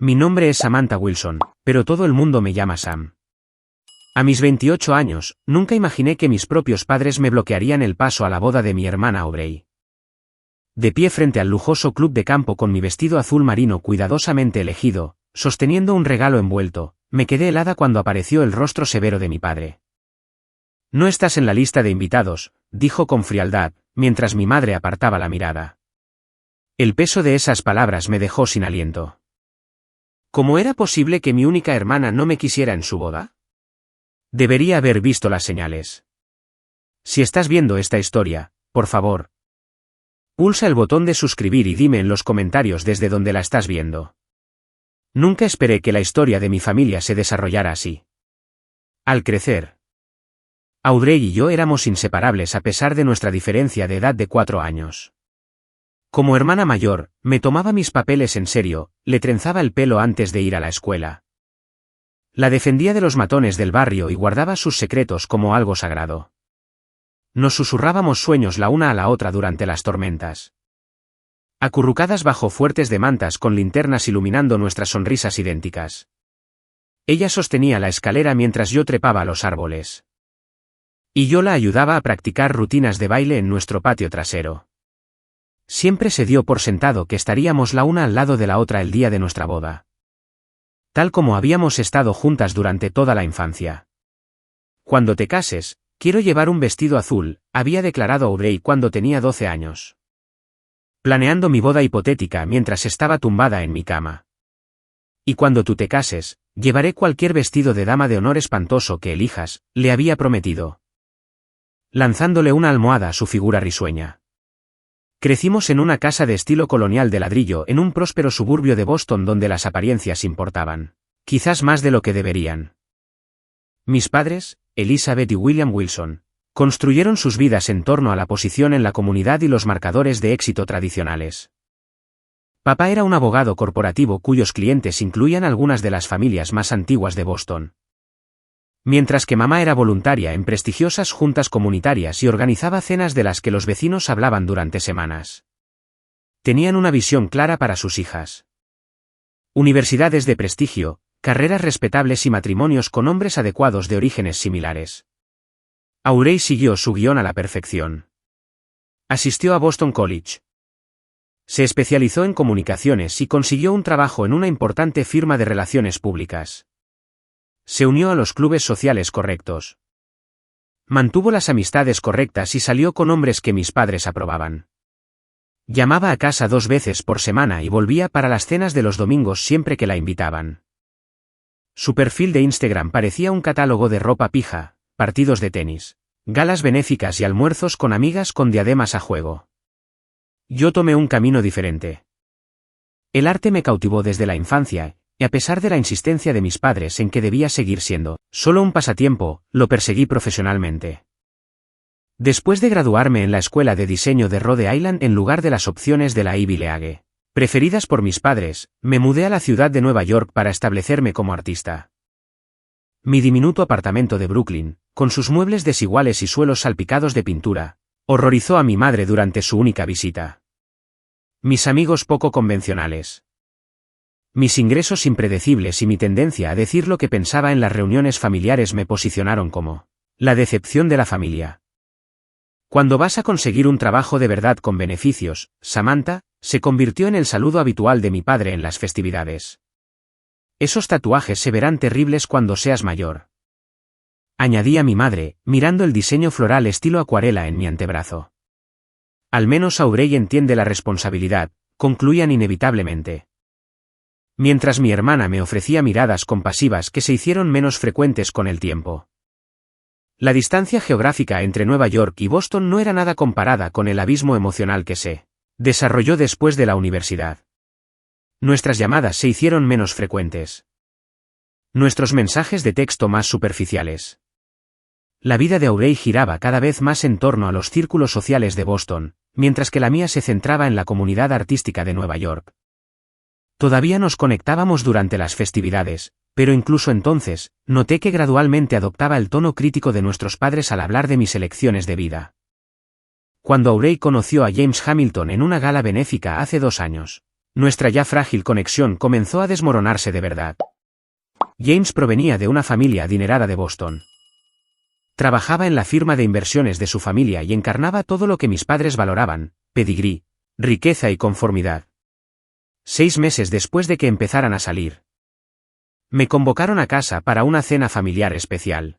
Mi nombre es Samantha Wilson, pero todo el mundo me llama Sam. A mis 28 años, nunca imaginé que mis propios padres me bloquearían el paso a la boda de mi hermana Aubrey. De pie frente al lujoso club de campo con mi vestido azul marino cuidadosamente elegido, sosteniendo un regalo envuelto, me quedé helada cuando apareció el rostro severo de mi padre. No estás en la lista de invitados, dijo con frialdad, mientras mi madre apartaba la mirada. El peso de esas palabras me dejó sin aliento. ¿Cómo era posible que mi única hermana no me quisiera en su boda? Debería haber visto las señales. Si estás viendo esta historia, por favor, pulsa el botón de suscribir y dime en los comentarios desde donde la estás viendo. Nunca esperé que la historia de mi familia se desarrollara así. Al crecer, Audrey y yo éramos inseparables a pesar de nuestra diferencia de edad de 4 años. Como hermana mayor, me tomaba mis papeles en serio, le trenzaba el pelo antes de ir a la escuela. La defendía de los matones del barrio y guardaba sus secretos como algo sagrado. Nos susurrábamos sueños la una a la otra durante las tormentas. Acurrucadas bajo fuertes de mantas con linternas iluminando nuestras sonrisas idénticas. Ella sostenía la escalera mientras yo trepaba a los árboles. Y yo la ayudaba a practicar rutinas de baile en nuestro patio trasero. Siempre se dio por sentado que estaríamos la una al lado de la otra el día de nuestra boda. Tal como habíamos estado juntas durante toda la infancia. Cuando te cases, quiero llevar un vestido azul, había declarado Aubrey cuando tenía 12 años. Planeando mi boda hipotética mientras estaba tumbada en mi cama. Y cuando tú te cases, llevaré cualquier vestido de dama de honor espantoso que elijas, le había prometido. Lanzándole una almohada a su figura risueña. Crecimos en una casa de estilo colonial de ladrillo en un próspero suburbio de Boston donde las apariencias importaban, quizás más de lo que deberían. Mis padres, Elizabeth y William Wilson, construyeron sus vidas en torno a la posición en la comunidad y los marcadores de éxito tradicionales. Papá era un abogado corporativo cuyos clientes incluían algunas de las familias más antiguas de Boston. Mientras que mamá era voluntaria en prestigiosas juntas comunitarias y organizaba cenas de las que los vecinos hablaban durante semanas. Tenían una visión clara para sus hijas. Universidades de prestigio, carreras respetables y matrimonios con hombres adecuados de orígenes similares. Aurey siguió su guión a la perfección. Asistió a Boston College. Se especializó en comunicaciones y consiguió un trabajo en una importante firma de relaciones públicas. Se unió a los clubes sociales correctos. Mantuvo las amistades correctas y salió con hombres que mis padres aprobaban. Llamaba a casa 2 veces por semana y volvía para las cenas de los domingos siempre que la invitaban. Su perfil de Instagram parecía un catálogo de ropa pija, partidos de tenis, galas benéficas y almuerzos con amigas con diademas a juego. Yo tomé un camino diferente. El arte me cautivó desde la infancia, y a pesar de la insistencia de mis padres en que debía seguir siendo solo un pasatiempo, lo perseguí profesionalmente. Después de graduarme en la escuela de diseño de Rhode Island en lugar de las opciones de la Ivy League, preferidas por mis padres, me mudé a la ciudad de Nueva York para establecerme como artista. Mi diminuto apartamento de Brooklyn, con sus muebles desiguales y suelos salpicados de pintura, horrorizó a mi madre durante su única visita. Mis amigos poco convencionales. Mis ingresos impredecibles y mi tendencia a decir lo que pensaba en las reuniones familiares me posicionaron como la decepción de la familia. Cuando vas a conseguir un trabajo de verdad con beneficios, Samantha, se convirtió en el saludo habitual de mi padre en las festividades. Esos tatuajes se verán terribles cuando seas mayor. Añadí a mi madre, mirando el diseño floral estilo acuarela en mi antebrazo. Al menos Aubrey entiende la responsabilidad, concluían inevitablemente. Mientras mi hermana me ofrecía miradas compasivas que se hicieron menos frecuentes con el tiempo. La distancia geográfica entre Nueva York y Boston no era nada comparada con el abismo emocional que se desarrolló después de la universidad. Nuestras llamadas se hicieron menos frecuentes. Nuestros mensajes de texto más superficiales. La vida de Aubrey giraba cada vez más en torno a los círculos sociales de Boston, mientras que la mía se centraba en la comunidad artística de Nueva York. Todavía nos conectábamos durante las festividades, pero incluso entonces, noté que gradualmente adoptaba el tono crítico de nuestros padres al hablar de mis elecciones de vida. Cuando Aubrey conoció a James Hamilton en una gala benéfica hace 2 años, Nuestra ya frágil conexión comenzó a desmoronarse de verdad. James provenía de una familia adinerada de Boston. Trabajaba en la firma de inversiones de su familia y encarnaba todo lo que mis padres valoraban: pedigrí, riqueza y conformidad. 6 meses después de que empezaran a salir, me convocaron a casa para una cena familiar especial.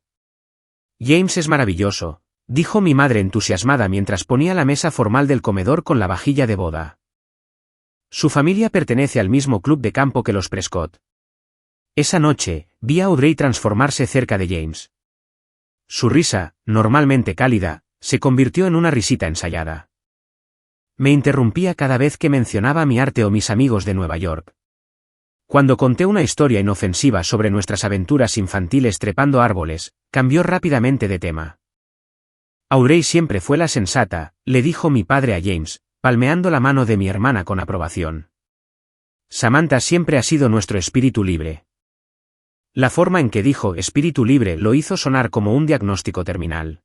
James es maravilloso, dijo mi madre entusiasmada mientras ponía la mesa formal del comedor con la vajilla de boda. Su familia pertenece al mismo club de campo que los Prescott. Esa noche, vi a Audrey transformarse cerca de James. Su risa, normalmente cálida, se convirtió en una risita ensayada. Me interrumpía cada vez que mencionaba mi arte o mis amigos de Nueva York. Cuando conté una historia inofensiva sobre nuestras aventuras infantiles trepando árboles, cambió rápidamente de tema. Audrey siempre fue la sensata, le dijo mi padre a James, palmeando la mano de mi hermana con aprobación. Samantha siempre ha sido nuestro espíritu libre. La forma en que dijo espíritu libre lo hizo sonar como un diagnóstico terminal.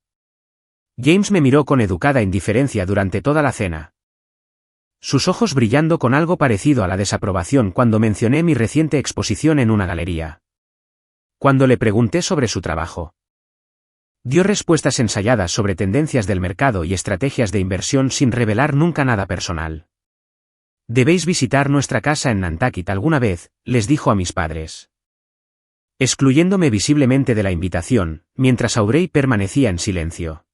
James me miró con educada indiferencia durante toda la cena, sus ojos brillando con algo parecido a la desaprobación cuando mencioné mi reciente exposición en una galería. Cuando le pregunté sobre su trabajo, dio respuestas ensayadas sobre tendencias del mercado y estrategias de inversión sin revelar nunca nada personal. Debéis visitar nuestra casa en Nantucket alguna vez, les dijo a mis padres, excluyéndome visiblemente de la invitación, mientras Audrey permanecía en silencio.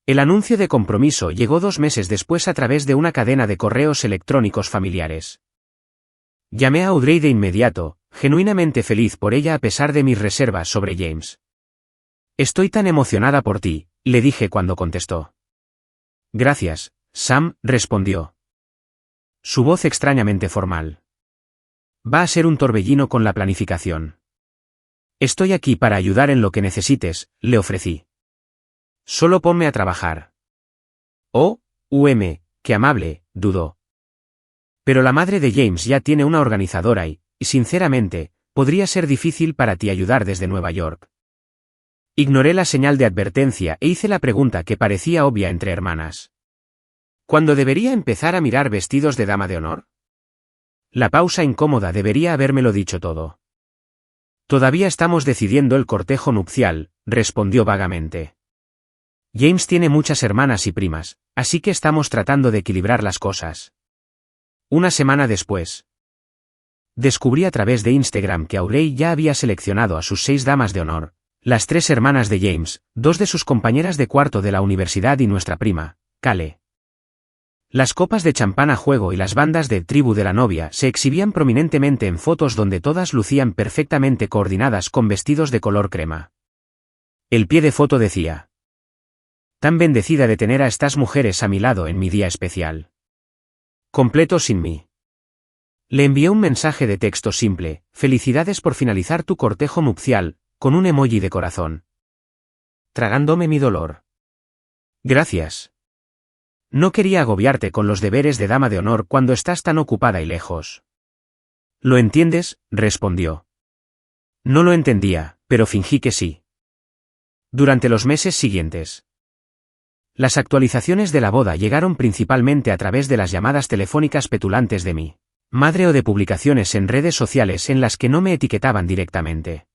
El anuncio de compromiso llegó 2 meses después a través de una cadena de correos electrónicos familiares. Llamé a Audrey de inmediato, genuinamente feliz por ella a pesar de mis reservas sobre James. Estoy tan emocionada por ti, le dije cuando contestó. Gracias, Sam, respondió. Su voz extrañamente formal. Va a ser un torbellino con la planificación. Estoy aquí para ayudar en lo que necesites, le ofrecí. Solo ponme a trabajar. Oh, qué amable, dudó. Pero la madre de James ya tiene una organizadora y, sinceramente, podría ser difícil para ti ayudar desde Nueva York. Ignoré la señal de advertencia e hice la pregunta que parecía obvia entre hermanas. ¿Cuándo debería empezar a mirar vestidos de dama de honor? La pausa incómoda debería habérmelo dicho todo. Todavía estamos decidiendo el cortejo nupcial, respondió vagamente. James tiene muchas hermanas y primas, así que estamos tratando de equilibrar las cosas. Una semana después, descubrí a través de Instagram que Audrey ya había seleccionado a sus 6 damas de honor, las 3 hermanas de James, 2 de sus compañeras de cuarto de la universidad y nuestra prima, Kale. Las copas de champán a juego y las bandas de tribu de la novia se exhibían prominentemente en fotos donde todas lucían perfectamente coordinadas con vestidos de color crema. El pie de foto decía: tan bendecida de tener a estas mujeres a mi lado en mi día especial. Completo sin mí. Le envié un mensaje de texto simple: felicidades por finalizar tu cortejo nupcial, con un emoji de corazón. Tragándome mi dolor. Gracias. No quería agobiarte con los deberes de dama de honor cuando estás tan ocupada y lejos. ¿Lo entiendes?, respondió. No lo entendía, pero fingí que sí. Durante los meses siguientes, las actualizaciones de la boda llegaron principalmente a través de las llamadas telefónicas petulantes de mi madre o de publicaciones en redes sociales en las que no me etiquetaban directamente.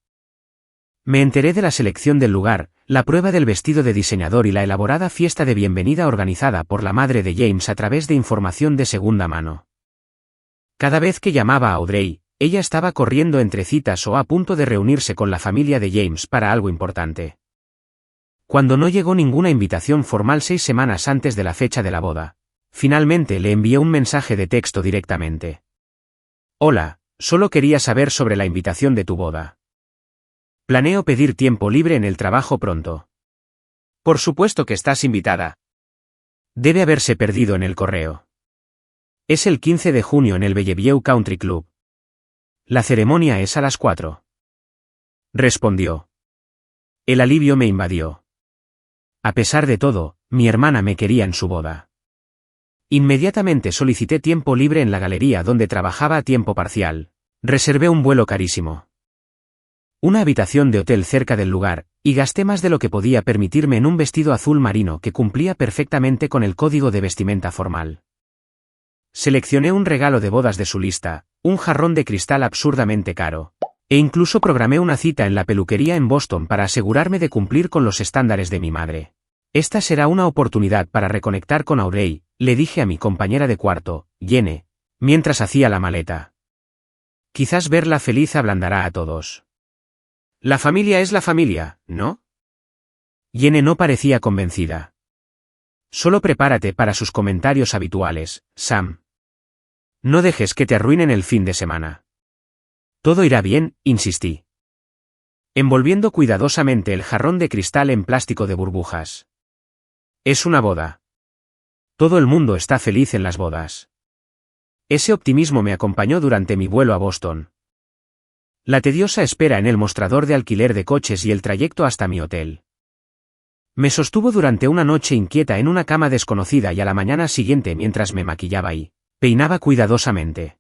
Me enteré de la selección del lugar, la prueba del vestido de diseñador y la elaborada fiesta de bienvenida organizada por la madre de James a través de información de segunda mano. Cada vez que llamaba a Audrey, ella estaba corriendo entre citas o a punto de reunirse con la familia de James para algo importante. Cuando no llegó ninguna invitación formal 6 semanas antes de la fecha de la boda, finalmente le envié un mensaje de texto directamente. Hola, solo quería saber sobre la invitación de tu boda. Planeo pedir tiempo libre en el trabajo pronto. Por supuesto que estás invitada. Debe haberse perdido en el correo. Es el 15 de junio en el Bellevue Country Club. La ceremonia es a las 4. Respondió. El alivio me invadió. A pesar de todo, mi hermana me quería en su boda. Inmediatamente solicité tiempo libre en la galería donde trabajaba a tiempo parcial. Reservé un vuelo carísimo, una habitación de hotel cerca del lugar, y gasté más de lo que podía permitirme en un vestido azul marino que cumplía perfectamente con el código de vestimenta formal. Seleccioné un regalo de bodas de su lista, un jarrón de cristal absurdamente caro. E incluso programé una cita en la peluquería en Boston para asegurarme de cumplir con los estándares de mi madre. Esta será una oportunidad para reconectar con Audrey, le dije a mi compañera de cuarto, Jenny, mientras hacía la maleta. Quizás verla feliz ablandará a todos. La familia es la familia, ¿no? Jenny no parecía convencida. Solo prepárate para sus comentarios habituales, Sam. No dejes que te arruinen el fin de semana. Todo irá bien, insistí. Envolviendo cuidadosamente el jarrón de cristal en plástico de burbujas. Es una boda. Todo el mundo está feliz en las bodas. Ese optimismo me acompañó durante mi vuelo a Boston. La tediosa espera en el mostrador de alquiler de coches y el trayecto hasta mi hotel. Me sostuvo durante una noche inquieta en una cama desconocida y a la mañana siguiente mientras me maquillaba y peinaba cuidadosamente.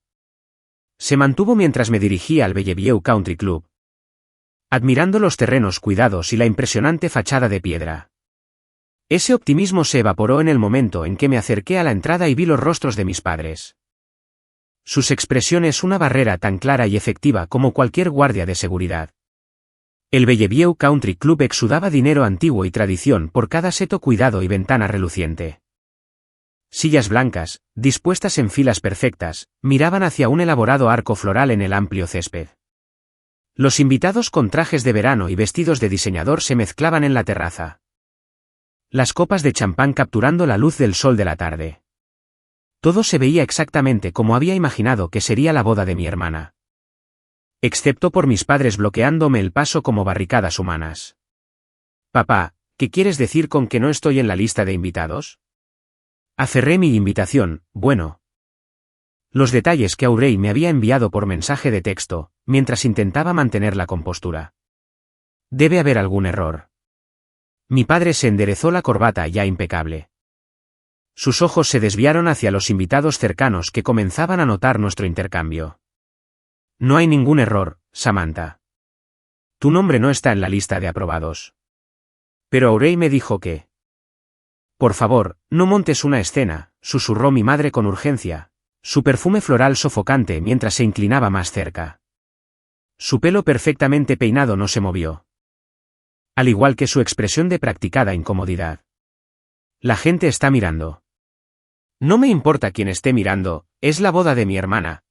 Se mantuvo mientras me dirigía al Bellevue Country Club, admirando los terrenos cuidados y la impresionante fachada de piedra. Ese optimismo se evaporó en el momento en que me acerqué a la entrada y vi los rostros de mis padres. Sus expresiones una barrera tan clara y efectiva como cualquier guardia de seguridad. El Bellevue Country Club exudaba dinero antiguo y tradición por cada seto cuidado y ventana reluciente. Sillas blancas, dispuestas en filas perfectas, miraban hacia un elaborado arco floral en el amplio césped. Los invitados con trajes de verano y vestidos de diseñador se mezclaban en la terraza. Las copas de champán capturando la luz del sol de la tarde. Todo se veía exactamente como había imaginado que sería la boda de mi hermana. Excepto por mis padres bloqueándome el paso como barricadas humanas. Papá, ¿qué quieres decir con que no estoy en la lista de invitados? Aferré mi invitación, bueno. Los detalles que Audrey me había enviado por mensaje de texto, mientras intentaba mantener la compostura. Debe haber algún error. Mi padre se enderezó la corbata ya impecable. Sus ojos se desviaron hacia los invitados cercanos que comenzaban a notar nuestro intercambio. No hay ningún error, Samantha. Tu nombre no está en la lista de aprobados. Pero Audrey me dijo que... Por favor, no montes una escena, susurró mi madre con urgencia, su perfume floral sofocante mientras se inclinaba más cerca. Su pelo perfectamente peinado no se movió. Al igual que su expresión de practicada incomodidad. La gente está mirando. No me importa quién esté mirando, es la boda de mi hermana.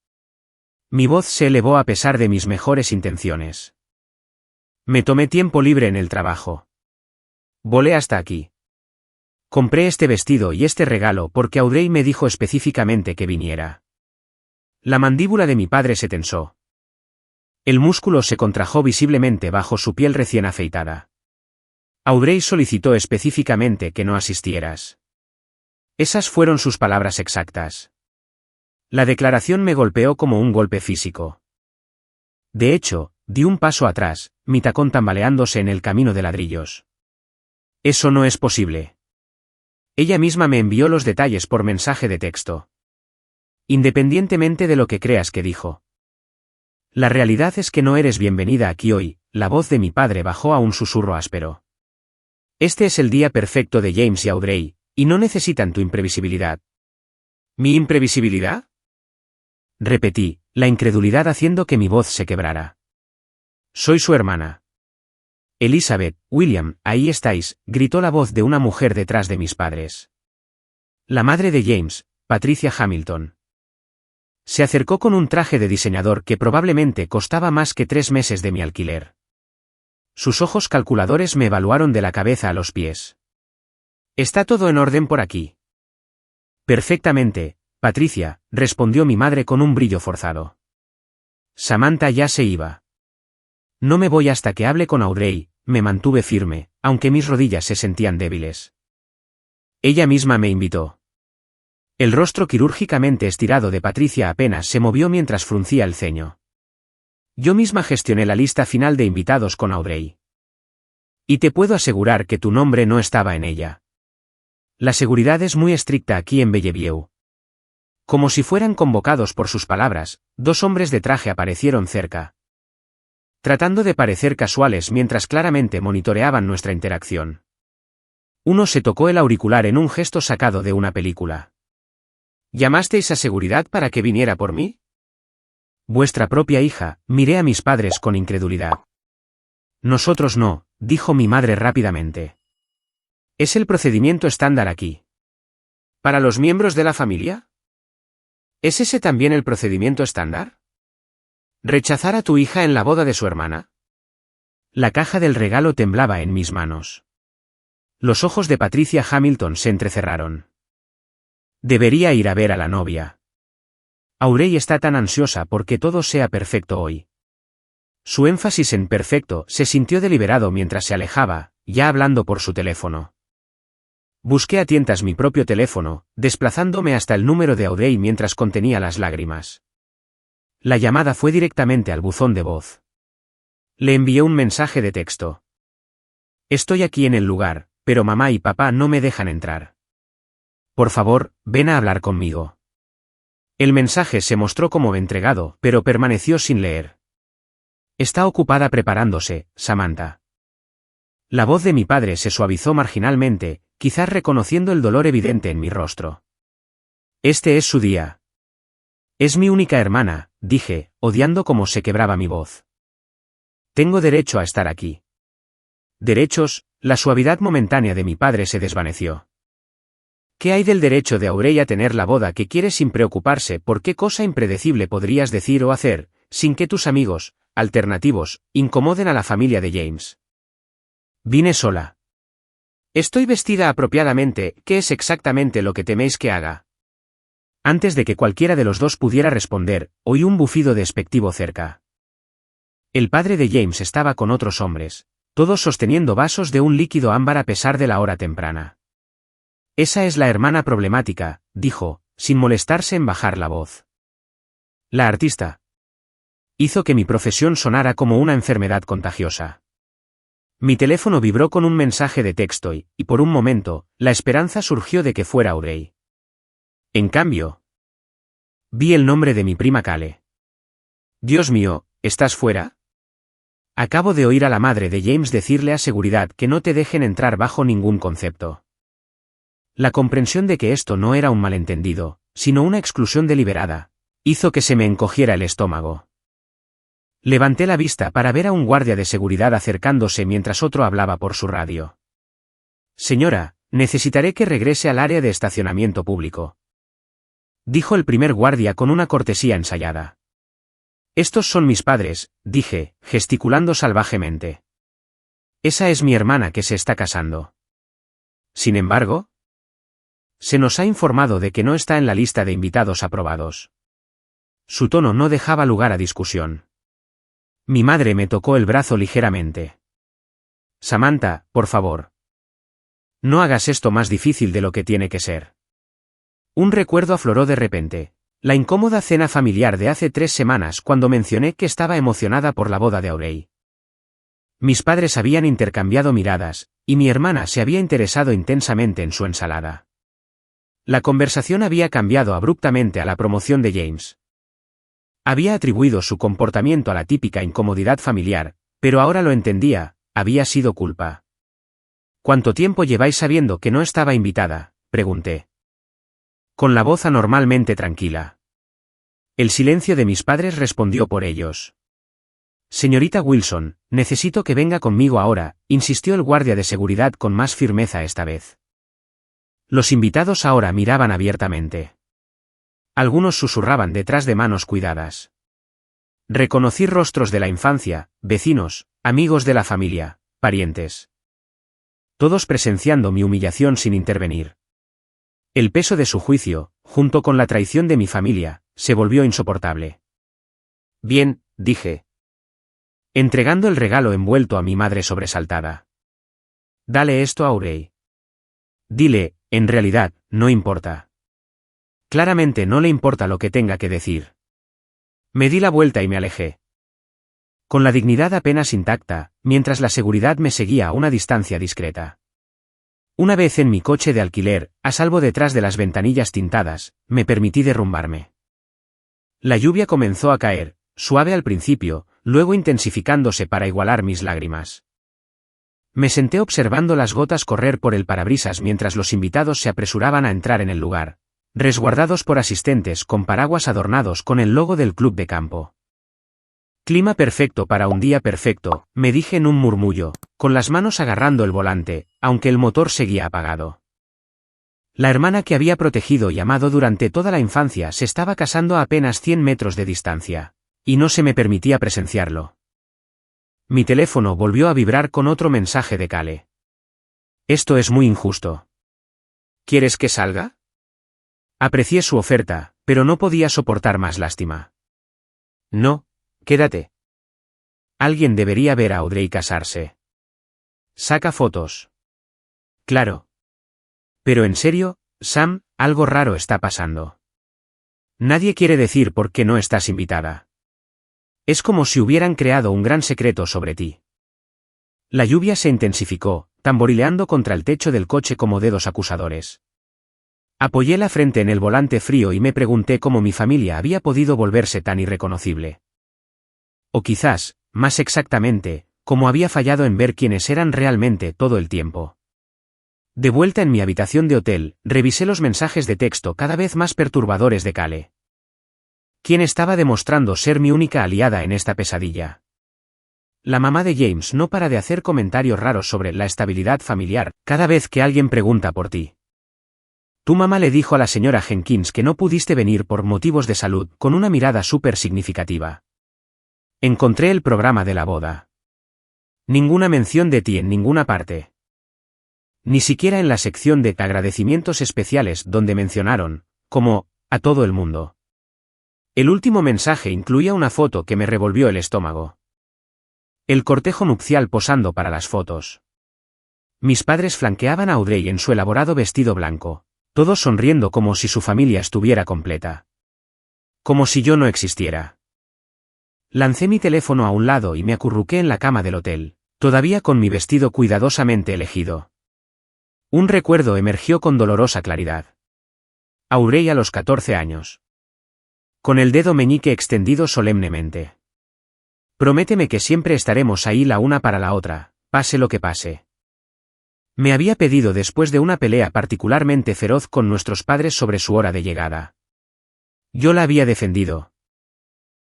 Mi voz se elevó a pesar de mis mejores intenciones. Me tomé tiempo libre en el trabajo. Volé hasta aquí. Compré este vestido y este regalo porque Audrey me dijo específicamente que viniera. La mandíbula de mi padre se tensó. El músculo se contrajo visiblemente bajo su piel recién afeitada. Audrey solicitó específicamente que no asistieras. Esas fueron sus palabras exactas. La declaración me golpeó como un golpe físico. De hecho, di un paso atrás, mi tacón tambaleándose en el camino de ladrillos. Eso no es posible. Ella misma me envió los detalles por mensaje de texto. Independientemente de lo que creas que dijo. La realidad es que no eres bienvenida aquí hoy, la voz de mi padre bajó a un susurro áspero. Este es el día perfecto de James y Audrey, y no necesitan tu imprevisibilidad. ¿Mi imprevisibilidad? Repetí, la incredulidad haciendo que mi voz se quebrara. Soy su hermana. Elizabeth, William, ahí estáis, gritó la voz de una mujer detrás de mis padres. La madre de James, Patricia Hamilton. Se acercó con un traje de diseñador que probablemente costaba más que 3 meses de mi alquiler. Sus ojos calculadores me evaluaron de la cabeza a los pies. ¿Está todo en orden por aquí? Perfectamente, Patricia, respondió mi madre con un brillo forzado. Samantha ya se iba. No me voy hasta que hable con Audrey, me mantuve firme, aunque mis rodillas se sentían débiles. Ella misma me invitó. El rostro quirúrgicamente estirado de Patricia apenas se movió mientras fruncía el ceño. Yo misma gestioné la lista final de invitados con Audrey. Y te puedo asegurar que tu nombre no estaba en ella. La seguridad es muy estricta aquí en Bellevue. Como si fueran convocados por sus palabras, 2 hombres de traje aparecieron cerca. Tratando de parecer casuales mientras claramente monitoreaban nuestra interacción. Uno se tocó el auricular en un gesto sacado de una película. ¿Llamasteis a seguridad para que viniera por mí? Vuestra propia hija, miré a mis padres con incredulidad. Nosotros no, dijo mi madre rápidamente. Es el procedimiento estándar aquí. ¿Para los miembros de la familia? ¿Es ese también el procedimiento estándar? ¿Rechazar a tu hija en la boda de su hermana? La caja del regalo temblaba en mis manos. Los ojos de Patricia Hamilton se entrecerraron. Debería ir a ver a la novia. Aurey está tan ansiosa porque todo sea perfecto hoy. Su énfasis en perfecto se sintió deliberado mientras se alejaba, ya hablando por su teléfono. Busqué a tientas mi propio teléfono, desplazándome hasta el número de Aurey mientras contenía las lágrimas. La llamada fue directamente al buzón de voz. Le envié un mensaje de texto. Estoy aquí en el lugar, pero mamá y papá no me dejan entrar. Por favor, ven a hablar conmigo. El mensaje se mostró como entregado, pero permaneció sin leer. Está ocupada preparándose, Samantha. La voz de mi padre se suavizó marginalmente, quizás reconociendo el dolor evidente en mi rostro. Este es su día. Es mi única hermana, dije, odiando cómo se quebraba mi voz. Tengo derecho a estar aquí. Derechos, la suavidad momentánea de mi padre se desvaneció. ¿Qué hay del derecho de Aurey a tener la boda que quiere sin preocuparse por qué cosa impredecible podrías decir o hacer, sin que tus amigos, alternativos, incomoden a la familia de James? Vine sola. Estoy vestida apropiadamente, ¿qué es exactamente lo que teméis que haga? Antes de que cualquiera de los dos pudiera responder, oí un bufido despectivo cerca. El padre de James estaba con otros hombres, todos sosteniendo vasos de un líquido ámbar a pesar de la hora temprana. Esa es la hermana problemática, dijo, sin molestarse en bajar la voz. La artista. Hizo que mi profesión sonara como una enfermedad contagiosa. Mi teléfono vibró con un mensaje de texto y, por un momento, la esperanza surgió de que fuera Aurey. En cambio, vi el nombre de mi prima Kale. Dios mío, ¿estás fuera? Acabo de oír a la madre de James decirle a seguridad que no te dejen entrar bajo ningún concepto. La comprensión de que esto no era un malentendido, sino una exclusión deliberada, hizo que se me encogiera el estómago. Levanté la vista para ver a un guardia de seguridad acercándose mientras otro hablaba por su radio. Señora, necesitaré que regrese al área de estacionamiento público, dijo el primer guardia con una cortesía ensayada. Estos son mis padres, dije, gesticulando salvajemente. Esa es mi hermana que se está casando. Sin embargo, se nos ha informado de que no está en la lista de invitados aprobados. Su tono no dejaba lugar a discusión. Mi madre me tocó el brazo ligeramente. Samantha, por favor. No hagas esto más difícil de lo que tiene que ser. Un recuerdo afloró de repente. La incómoda cena familiar de hace 3 semanas cuando mencioné que estaba emocionada por la boda de Aurey. Mis padres habían intercambiado miradas, y mi hermana se había interesado intensamente en su ensalada. La conversación había cambiado abruptamente a la promoción de James. Había atribuido su comportamiento a la típica incomodidad familiar, pero ahora lo entendía, había sido culpa. ¿Cuánto tiempo lleváis sabiendo que no estaba invitada?, pregunté. Con la voz anormalmente tranquila. El silencio de mis padres respondió por ellos. Señorita Wilson, necesito que venga conmigo ahora, insistió el guardia de seguridad con más firmeza esta vez. Los invitados ahora miraban abiertamente. Algunos susurraban detrás de manos cuidadas. Reconocí rostros de la infancia, vecinos, amigos de la familia, parientes. Todos presenciando mi humillación sin intervenir. El peso de su juicio, junto con la traición de mi familia, se volvió insoportable. Bien, dije, entregando el regalo envuelto a mi madre sobresaltada. Dale esto a Aurey. Dile, en realidad, no importa. Claramente no le importa lo que tenga que decir. Me di la vuelta y me alejé. Con la dignidad apenas intacta, mientras la seguridad me seguía a una distancia discreta. Una vez en mi coche de alquiler, a salvo detrás de las ventanillas tintadas, me permití derrumbarme. La lluvia comenzó a caer, suave al principio, luego intensificándose para igualar mis lágrimas. Me senté observando las gotas correr por el parabrisas mientras los invitados se apresuraban a entrar en el lugar, resguardados por asistentes con paraguas adornados con el logo del club de campo. Clima perfecto para un día perfecto, me dije en un murmullo, con las manos agarrando el volante, aunque el motor seguía apagado. La hermana que había protegido y amado durante toda la infancia se estaba casando a apenas 100 metros de distancia, y no se me permitía presenciarlo. Mi teléfono volvió a vibrar con otro mensaje de Cale. Esto es muy injusto. ¿Quieres que salga? Aprecié su oferta, pero no podía soportar más lástima. No, quédate. Alguien debería ver a Audrey casarse. Saca fotos. Claro. Pero en serio, Sam, algo raro está pasando. Nadie quiere decir por qué no estás invitada. Es como si hubieran creado un gran secreto sobre ti. La lluvia se intensificó, tamborileando contra el techo del coche como dedos acusadores. Apoyé la frente en el volante frío y me pregunté cómo mi familia había podido volverse tan irreconocible. O quizás, más exactamente, cómo había fallado en ver quiénes eran realmente todo el tiempo. De vuelta en mi habitación de hotel, revisé los mensajes de texto cada vez más perturbadores de Cale. ¿Quién estaba demostrando ser mi única aliada en esta pesadilla? La mamá de James no para de hacer comentarios raros sobre la estabilidad familiar cada vez que alguien pregunta por ti. Tu mamá le dijo a la señora Jenkins que no pudiste venir por motivos de salud con una mirada súper significativa. Encontré el programa de la boda. Ninguna mención de ti en ninguna parte. Ni siquiera en la sección de agradecimientos especiales donde mencionaron, como, a todo el mundo. El último mensaje incluía una foto que me revolvió el estómago. El cortejo nupcial posando para las fotos. Mis padres flanqueaban a Audrey en su elaborado vestido blanco, todos sonriendo como si su familia estuviera completa. Como si yo no existiera. Lancé mi teléfono a un lado y me acurruqué en la cama del hotel, todavía con mi vestido cuidadosamente elegido. Un recuerdo emergió con dolorosa claridad. Audrey a los 14 años. Con el dedo meñique extendido solemnemente. Prométeme que siempre estaremos ahí la una para la otra, pase lo que pase. Me había pedido después de una pelea particularmente feroz con nuestros padres sobre su hora de llegada. Yo la había defendido.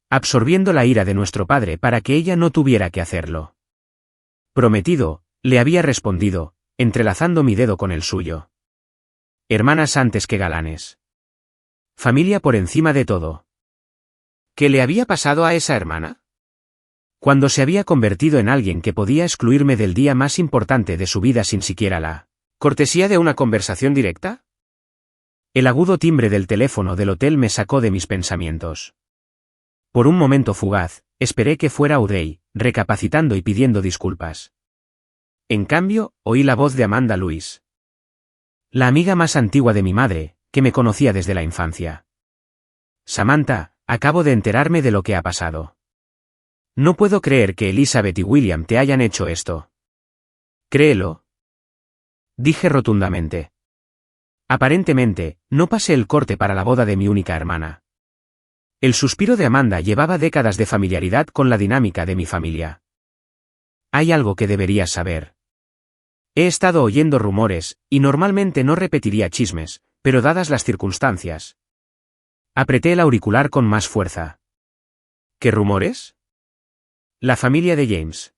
Absorbiendo la ira de nuestro padre para que ella no tuviera que hacerlo. Prometido, le había respondido, entrelazando mi dedo con el suyo. Hermanas antes que galanes. Familia por encima de todo. ¿Qué le había pasado a esa hermana? Cuando se había convertido en alguien que podía excluirme del día más importante de su vida sin siquiera la cortesía de una conversación directa. El agudo timbre del teléfono del hotel me sacó de mis pensamientos. Por un momento fugaz, esperé que fuera Audrey, recapacitando y pidiendo disculpas. En cambio, oí la voz de Amanda Lewis. La amiga más antigua de mi madre, que me conocía desde la infancia. Samantha, acabo de enterarme de lo que ha pasado. No puedo creer que Elizabeth y William te hayan hecho esto. Créelo. Dije rotundamente. Aparentemente, no pasé el corte para la boda de mi única hermana. El suspiro de Amanda llevaba décadas de familiaridad con la dinámica de mi familia. Hay algo que deberías saber. He estado oyendo rumores, y normalmente no repetiría chismes, pero dadas las circunstancias. Apreté el auricular con más fuerza. ¿Qué rumores? La familia de James.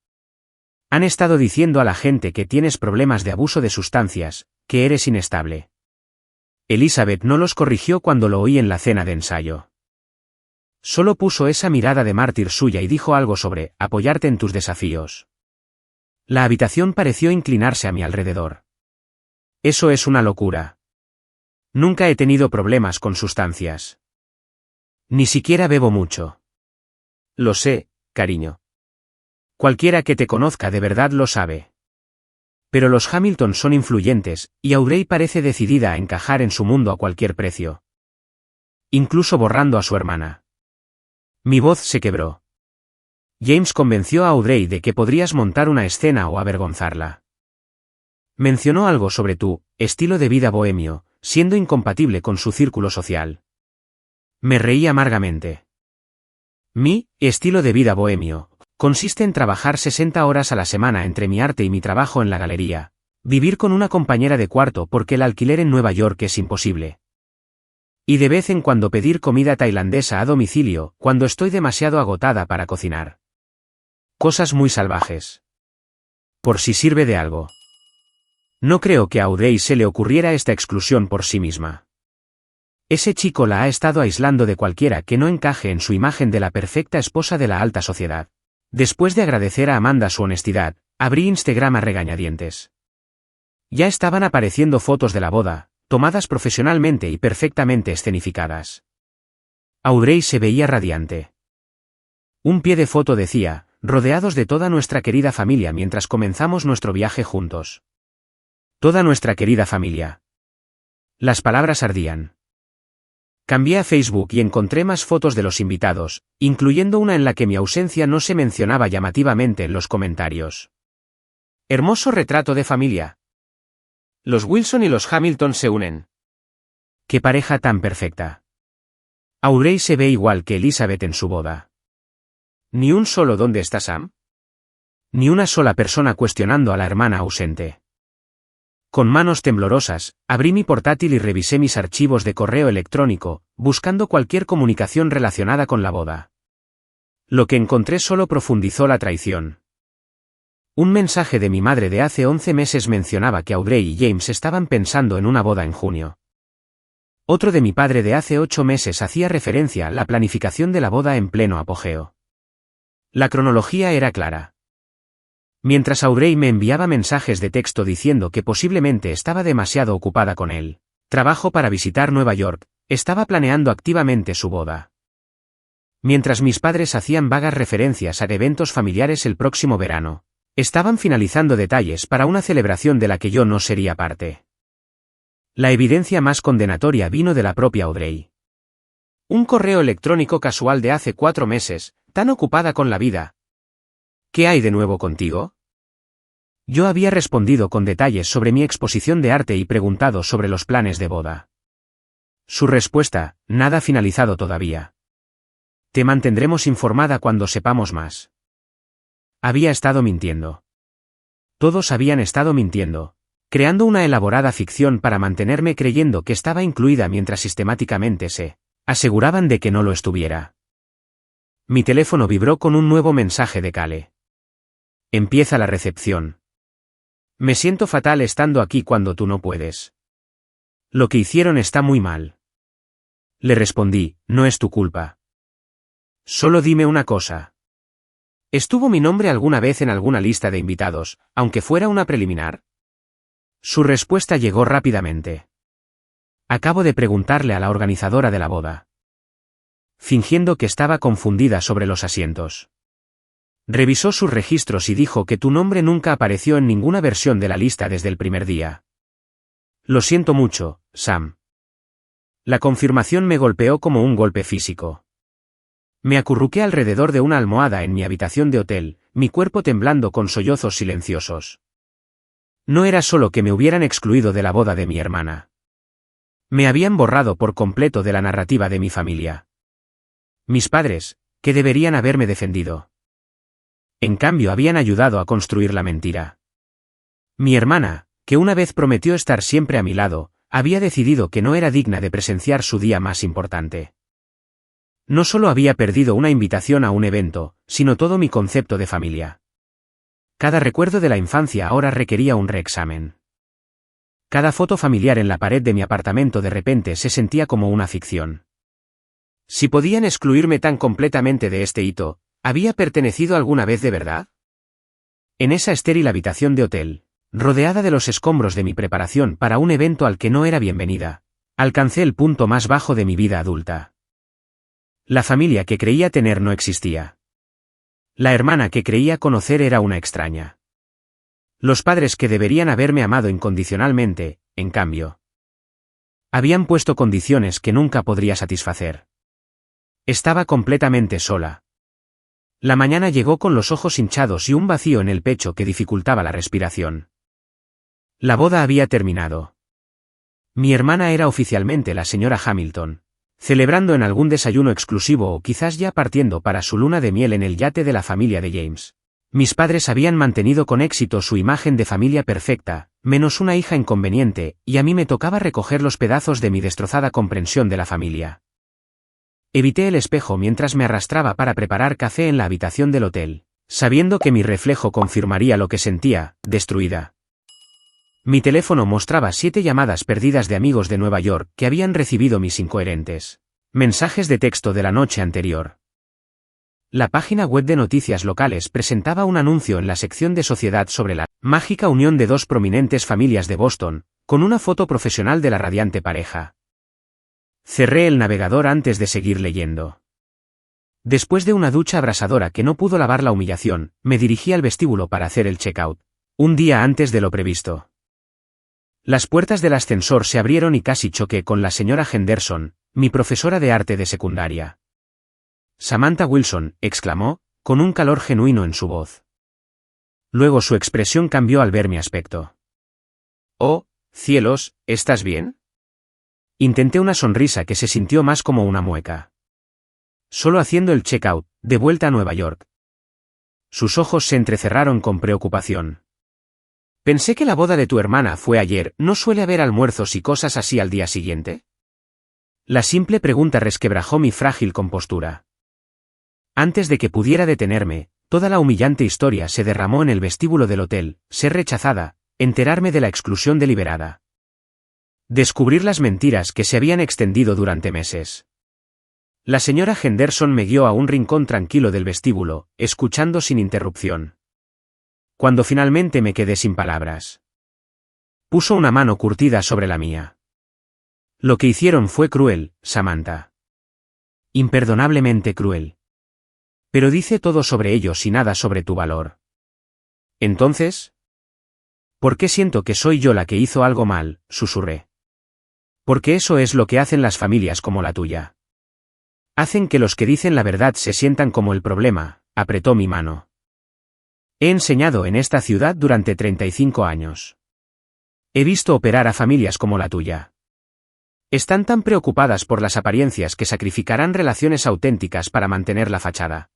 Han estado diciendo a la gente que tienes problemas de abuso de sustancias, que eres inestable. Elizabeth no los corrigió cuando lo oí en la cena de ensayo. Solo puso esa mirada de mártir suya y dijo algo sobre apoyarte en tus desafíos. La habitación pareció inclinarse a mi alrededor. Eso es una locura. Nunca he tenido problemas con sustancias. Ni siquiera bebo mucho. Lo sé, cariño. Cualquiera que te conozca de verdad lo sabe. Pero los Hamilton son influyentes, y Audrey parece decidida a encajar en su mundo a cualquier precio. Incluso borrando a su hermana. Mi voz se quebró. James convenció a Audrey de que podrías montar una escena o avergonzarla. Mencionó algo sobre tu estilo de vida bohemio, siendo incompatible con su círculo social. Me reí amargamente. Mi estilo de vida bohemio consiste en trabajar 60 horas a la semana entre mi arte y mi trabajo en la galería, vivir con una compañera de cuarto porque el alquiler en Nueva York es imposible. Y de vez en cuando pedir comida tailandesa a domicilio, cuando estoy demasiado agotada para cocinar. Cosas muy salvajes. Por si sirve de algo. No creo que a Audrey se le ocurriera esta exclusión por sí misma. Ese chico la ha estado aislando de cualquiera que no encaje en su imagen de la perfecta esposa de la alta sociedad. Después de agradecer a Amanda su honestidad, abrí Instagram a regañadientes. Ya estaban apareciendo fotos de la boda, tomadas profesionalmente y perfectamente escenificadas. Audrey se veía radiante. Un pie de foto decía, rodeados de toda nuestra querida familia mientras comenzamos nuestro viaje juntos. Toda nuestra querida familia. Las palabras ardían. Cambié a Facebook y encontré más fotos de los invitados, incluyendo una en la que mi ausencia no se mencionaba llamativamente en los comentarios. Hermoso retrato de familia. Los Wilson y los Hamilton se unen. ¡Qué pareja tan perfecta! Audrey se ve igual que Elizabeth en su boda. Ni un solo ¿dónde está Sam? Ni una sola persona cuestionando a la hermana ausente. Con manos temblorosas, abrí mi portátil y revisé mis archivos de correo electrónico, buscando cualquier comunicación relacionada con la boda. Lo que encontré solo profundizó la traición. Un mensaje de mi madre de hace 11 meses mencionaba que Audrey y James estaban pensando en una boda en junio. Otro de mi padre de hace 8 meses hacía referencia a la planificación de la boda en pleno apogeo. La cronología era clara. Mientras Audrey me enviaba mensajes de texto diciendo que posiblemente estaba demasiado ocupada con él trabajo para visitar Nueva York, estaba planeando activamente su boda. Mientras mis padres hacían vagas referencias a eventos familiares el próximo verano, estaban finalizando detalles para una celebración de la que yo no sería parte. La evidencia más condenatoria vino de la propia Audrey. Un correo electrónico casual de hace 4 meses, tan ocupada con la vida. ¿Qué hay de nuevo contigo? Yo había respondido con detalles sobre mi exposición de arte y preguntado sobre los planes de boda. Su respuesta, nada finalizado todavía. Te mantendremos informada cuando sepamos más. Había estado mintiendo. Todos habían estado mintiendo, creando una elaborada ficción para mantenerme creyendo que estaba incluida mientras sistemáticamente se aseguraban de que no lo estuviera. Mi teléfono vibró con un nuevo mensaje de Cale. Empieza la recepción. Me siento fatal estando aquí cuando tú no puedes. Lo que hicieron está muy mal. Le respondí, no es tu culpa. Solo dime una cosa. ¿Estuvo mi nombre alguna vez en alguna lista de invitados, aunque fuera una preliminar? Su respuesta llegó rápidamente. Acabo de preguntarle a la organizadora de la boda. Fingiendo que estaba confundida sobre los asientos. Revisó sus registros y dijo que tu nombre nunca apareció en ninguna versión de la lista desde el primer día. Lo siento mucho, Sam. La confirmación me golpeó como un golpe físico. Me acurruqué alrededor de una almohada en mi habitación de hotel, mi cuerpo temblando con sollozos silenciosos. No era solo que me hubieran excluido de la boda de mi hermana. Me habían borrado por completo de la narrativa de mi familia. Mis padres, que deberían haberme defendido. En cambio habían ayudado a construir la mentira. Mi hermana, que una vez prometió estar siempre a mi lado, había decidido que no era digna de presenciar su día más importante. No solo había perdido una invitación a un evento, sino todo mi concepto de familia. Cada recuerdo de la infancia ahora requería un reexamen. Cada foto familiar en la pared de mi apartamento de repente se sentía como una ficción. Si podían excluirme tan completamente de este hito, ¿había pertenecido alguna vez de verdad? En esa estéril habitación de hotel, rodeada de los escombros de mi preparación para un evento al que no era bienvenida, alcancé el punto más bajo de mi vida adulta. La familia que creía tener no existía. La hermana que creía conocer era una extraña. Los padres que deberían haberme amado incondicionalmente, en cambio, habían puesto condiciones que nunca podría satisfacer. Estaba completamente sola. La mañana llegó con los ojos hinchados y un vacío en el pecho que dificultaba la respiración. La boda había terminado. Mi hermana era oficialmente la señora Hamilton, celebrando en algún desayuno exclusivo o quizás ya partiendo para su luna de miel en el yate de la familia de James. Mis padres habían mantenido con éxito su imagen de familia perfecta, menos una hija inconveniente, y a mí me tocaba recoger los pedazos de mi destrozada comprensión de la familia. Evité el espejo mientras me arrastraba para preparar café en la habitación del hotel, sabiendo que mi reflejo confirmaría lo que sentía, destruida. Mi teléfono mostraba 7 llamadas perdidas de amigos de Nueva York que habían recibido mis incoherentes mensajes de texto de la noche anterior. La página web de noticias locales presentaba un anuncio en la sección de sociedad sobre la mágica unión de 2 prominentes familias de Boston, con una foto profesional de la radiante pareja. Cerré el navegador antes de seguir leyendo. Después de una ducha abrasadora que no pudo lavar la humillación, me dirigí al vestíbulo para hacer el checkout, un día antes de lo previsto. Las puertas del ascensor se abrieron y casi choqué con la señora Henderson, mi profesora de arte de secundaria. «Samantha Wilson», exclamó, con un calor genuino en su voz. Luego su expresión cambió al ver mi aspecto. «Oh, cielos, ¿estás bien?» Intenté una sonrisa que se sintió más como una mueca. Solo haciendo el checkout, de vuelta a Nueva York. Sus ojos se entrecerraron con preocupación. «Pensé que la boda de tu hermana fue ayer, ¿no suele haber almuerzos y cosas así al día siguiente?» La simple pregunta resquebrajó mi frágil compostura. Antes de que pudiera detenerme, toda la humillante historia se derramó en el vestíbulo del hotel: ser rechazada, enterarme de la exclusión deliberada. Descubrir las mentiras que se habían extendido durante meses. La señora Henderson me guió a un rincón tranquilo del vestíbulo, escuchando sin interrupción. Cuando finalmente me quedé sin palabras, puso una mano curtida sobre la mía. «Lo que hicieron fue cruel, Samantha. Imperdonablemente cruel. Pero dice todo sobre ellos y nada sobre tu valor. Entonces, ¿por qué siento que soy yo la que hizo algo mal?», susurré. «Porque eso es lo que hacen las familias como la tuya. Hacen que los que dicen la verdad se sientan como el problema», apretó mi mano. «He enseñado en esta ciudad durante 35 años. He visto operar a familias como la tuya. Están tan preocupadas por las apariencias que sacrificarán relaciones auténticas para mantener la fachada.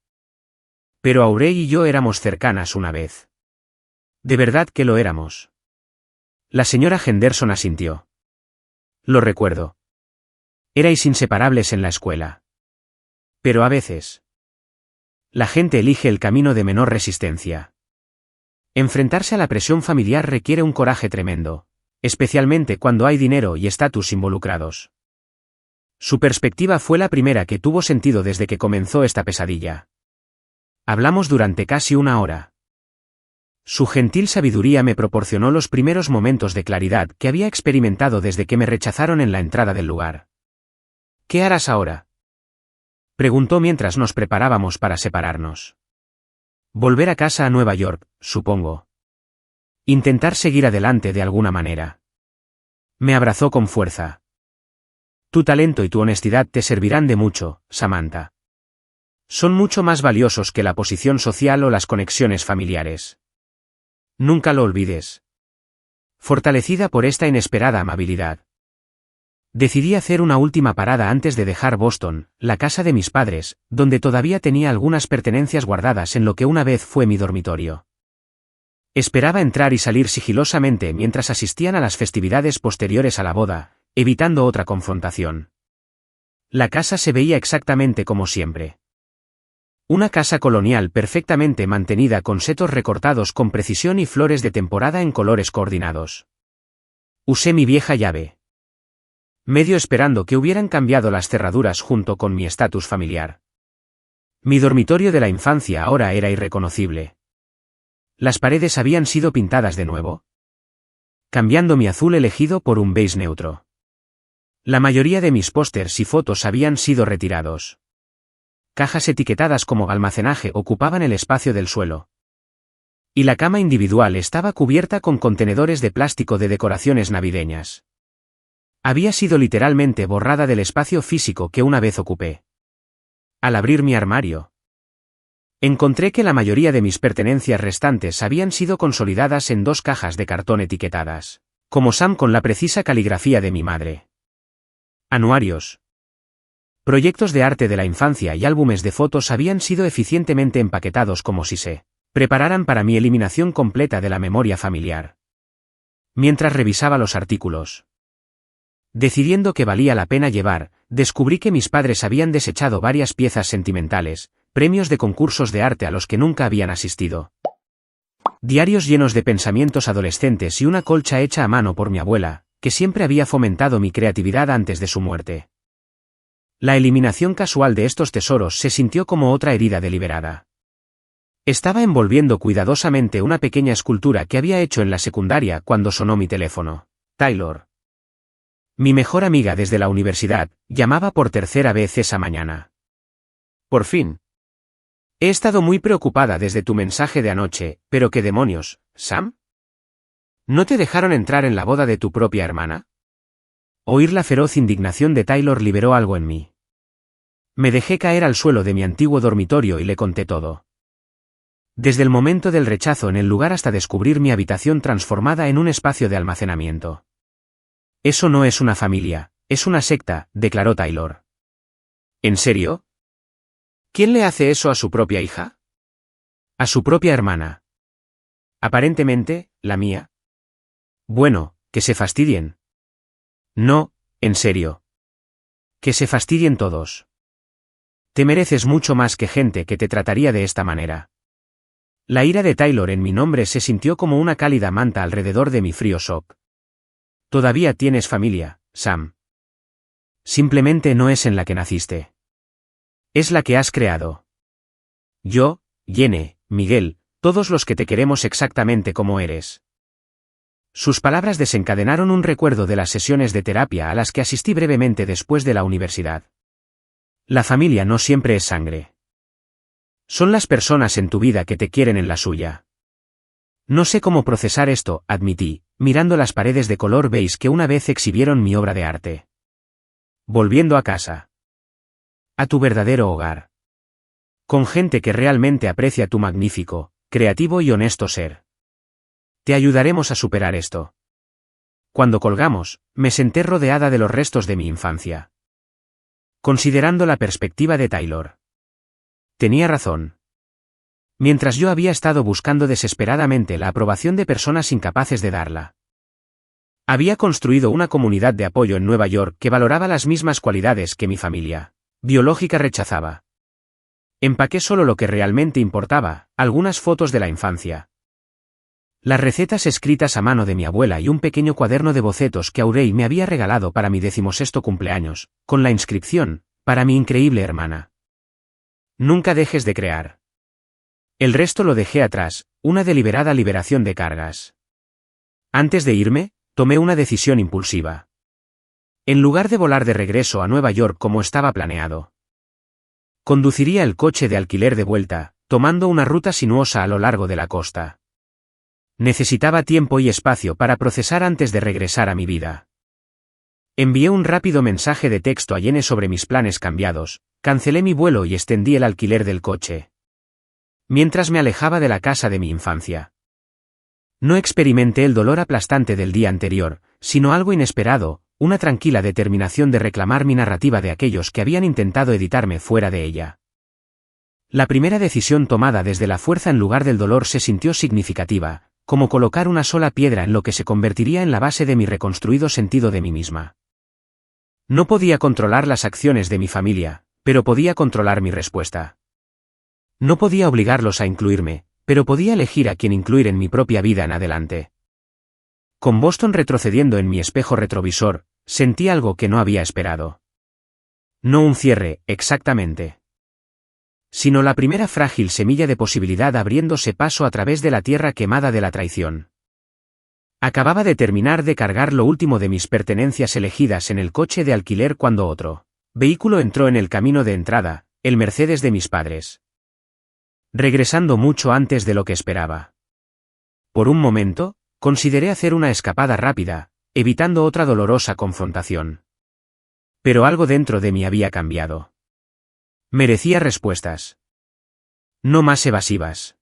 Pero Aurey y yo éramos cercanas una vez. De verdad que lo éramos». La señora Henderson asintió. «Lo recuerdo. Erais inseparables en la escuela. Pero a veces, la gente elige el camino de menor resistencia. Enfrentarse a la presión familiar requiere un coraje tremendo, especialmente cuando hay dinero y estatus involucrados». Su perspectiva fue la primera que tuvo sentido desde que comenzó esta pesadilla. Hablamos durante casi una hora. Su gentil sabiduría me proporcionó los primeros momentos de claridad que había experimentado desde que me rechazaron en la entrada del lugar. «¿Qué harás ahora?», preguntó mientras nos preparábamos para separarnos. «Volver a casa a Nueva York, supongo. Intentar seguir adelante de alguna manera». Me abrazó con fuerza. «Tu talento y tu honestidad te servirán de mucho, Samantha. Son mucho más valiosos que la posición social o las conexiones familiares. Nunca lo olvides». Fortalecida por esta inesperada amabilidad, decidí hacer una última parada antes de dejar Boston, la casa de mis padres, donde todavía tenía algunas pertenencias guardadas en lo que una vez fue mi dormitorio. Esperaba entrar y salir sigilosamente mientras asistían a las festividades posteriores a la boda, evitando otra confrontación. La casa se veía exactamente como siempre. Una casa colonial perfectamente mantenida con setos recortados con precisión y flores de temporada en colores coordinados. Usé mi vieja llave, medio esperando que hubieran cambiado las cerraduras junto con mi estatus familiar. Mi dormitorio de la infancia ahora era irreconocible. Las paredes habían sido pintadas de nuevo, cambiando mi azul elegido por un beige neutro. La mayoría de mis pósters y fotos habían sido retirados. Cajas etiquetadas como almacenaje ocupaban el espacio del suelo. Y la cama individual estaba cubierta con contenedores de plástico de decoraciones navideñas. Había sido literalmente borrada del espacio físico que una vez ocupé. Al abrir mi armario, encontré que la mayoría de mis pertenencias restantes habían sido consolidadas en 2 cajas de cartón etiquetadas, como Sam, con la precisa caligrafía de mi madre. Anuarios, proyectos de arte de la infancia y álbumes de fotos habían sido eficientemente empaquetados como si se prepararan para mi eliminación completa de la memoria familiar. Mientras revisaba los artículos, decidiendo que valía la pena llevar, descubrí que mis padres habían desechado varias piezas sentimentales, premios de concursos de arte a los que nunca habían asistido, diarios llenos de pensamientos adolescentes y una colcha hecha a mano por mi abuela, que siempre había fomentado mi creatividad antes de su muerte. La eliminación casual de estos tesoros se sintió como otra herida deliberada. Estaba envolviendo cuidadosamente una pequeña escultura que había hecho en la secundaria cuando sonó mi teléfono. Taylor, mi mejor amiga desde la universidad, llamaba por tercera vez esa mañana. Por fin. He estado muy preocupada desde tu mensaje de anoche, pero ¿qué demonios, Sam? ¿No te dejaron entrar en la boda de tu propia hermana? Oír la feroz indignación de Taylor liberó algo en mí. Me dejé caer al suelo de mi antiguo dormitorio y le conté todo. Desde el momento del rechazo en el lugar hasta descubrir mi habitación transformada en un espacio de almacenamiento. Eso no es una familia, es una secta, declaró Taylor. ¿En serio? ¿Quién le hace eso a su propia hija? A su propia hermana. Aparentemente, la mía. Bueno, que se fastidien. No, en serio. Que se fastidien todos. Te mereces mucho más que gente que te trataría de esta manera. La ira de Taylor en mi nombre se sintió como una cálida manta alrededor de mi frío shock. Todavía tienes familia, Sam. Simplemente no es en la que naciste. Es la que has creado. Yo, Jenny, Miguel, todos los que te queremos exactamente como eres. Sus palabras desencadenaron un recuerdo de las sesiones de terapia a las que asistí brevemente después de la universidad. La familia no siempre es sangre. Son las personas en tu vida que te quieren en la suya. No sé cómo procesar esto, admití, mirando las paredes de color beige que una vez exhibieron mi obra de arte. Volviendo a casa. A tu verdadero hogar. Con gente que realmente aprecia tu magnífico, creativo y honesto ser. Te ayudaremos a superar esto. Cuando colgamos, me senté rodeada de los restos de mi infancia. Considerando la perspectiva de Taylor. Tenía razón. Mientras yo había estado buscando desesperadamente la aprobación de personas incapaces de darla. Había construido una comunidad de apoyo en Nueva York que valoraba las mismas cualidades que mi familia biológica rechazaba. Empaqué solo lo que realmente importaba, algunas fotos de la infancia. Las recetas escritas a mano de mi abuela y un pequeño cuaderno de bocetos que Aurey me había regalado para mi 16º cumpleaños, con la inscripción, para mi increíble hermana. Nunca dejes de crear. El resto lo dejé atrás, una deliberada liberación de cargas. Antes de irme, tomé una decisión impulsiva. En lugar de volar de regreso a Nueva York como estaba planeado, conduciría el coche de alquiler de vuelta, tomando una ruta sinuosa a lo largo de la costa. Necesitaba tiempo y espacio para procesar antes de regresar a mi vida. Envié un rápido mensaje de texto a Jenny sobre mis planes cambiados, cancelé mi vuelo y extendí el alquiler del coche. Mientras me alejaba de la casa de mi infancia. No experimenté el dolor aplastante del día anterior, sino algo inesperado, una tranquila determinación de reclamar mi narrativa de aquellos que habían intentado editarme fuera de ella. La primera decisión tomada desde la fuerza en lugar del dolor se sintió significativa, como colocar una sola piedra en lo que se convertiría en la base de mi reconstruido sentido de mí misma. No podía controlar las acciones de mi familia, pero podía controlar mi respuesta. No podía obligarlos a incluirme, pero podía elegir a quién incluir en mi propia vida en adelante. Con Boston retrocediendo en mi espejo retrovisor, sentí algo que no había esperado. No un cierre, exactamente. Sino la primera frágil semilla de posibilidad abriéndose paso a través de la tierra quemada de la traición. Acababa de terminar de cargar lo último de mis pertenencias elegidas en el coche de alquiler cuando otro vehículo entró en el camino de entrada, el Mercedes de mis padres. Regresando mucho antes de lo que esperaba. Por un momento, consideré hacer una escapada rápida, evitando otra dolorosa confrontación. Pero algo dentro de mí había cambiado. Merecía respuestas. No más evasivas.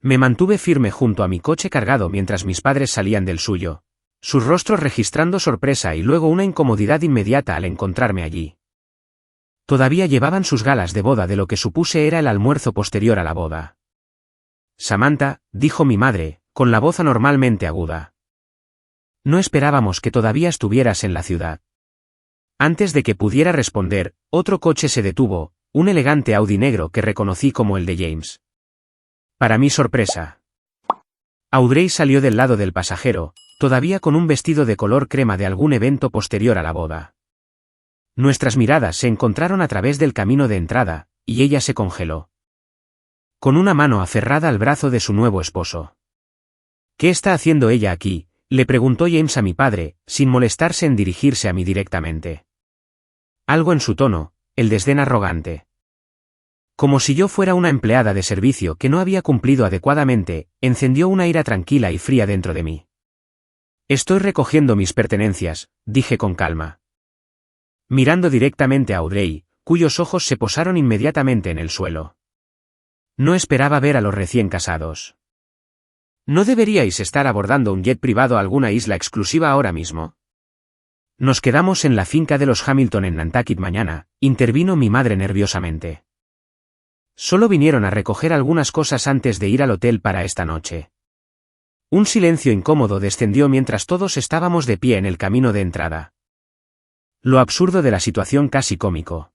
Me mantuve firme junto a mi coche cargado mientras mis padres salían del suyo, sus rostros registrando sorpresa y luego una incomodidad inmediata al encontrarme allí. Todavía llevaban sus galas de boda de lo que supuse era el almuerzo posterior a la boda. Samantha, dijo mi madre, con la voz anormalmente aguda. No esperábamos que todavía estuvieras en la ciudad. Antes de que pudiera responder, otro coche se detuvo, un elegante Audi negro que reconocí como el de James. Para mi sorpresa, Audrey salió del lado del pasajero, todavía con un vestido de color crema de algún evento posterior a la boda. Nuestras miradas se encontraron a través del camino de entrada, y ella se congeló. Con una mano aferrada al brazo de su nuevo esposo. ¿Qué está haciendo ella aquí?, le preguntó James a mi padre, sin molestarse en dirigirse a mí directamente. Algo en su tono, el desdén arrogante. Como si yo fuera una empleada de servicio que no había cumplido adecuadamente, encendió una ira tranquila y fría dentro de mí. Estoy recogiendo mis pertenencias, dije con calma. Mirando directamente a Audrey, cuyos ojos se posaron inmediatamente en el suelo. No esperaba ver a los recién casados. ¿No deberíais estar abordando un jet privado a alguna isla exclusiva ahora mismo? Nos quedamos en la finca de los Hamilton en Nantucket mañana, intervino mi madre nerviosamente. Solo vinieron a recoger algunas cosas antes de ir al hotel para esta noche. Un silencio incómodo descendió mientras todos estábamos de pie en el camino de entrada. Lo absurdo de la situación casi cómico.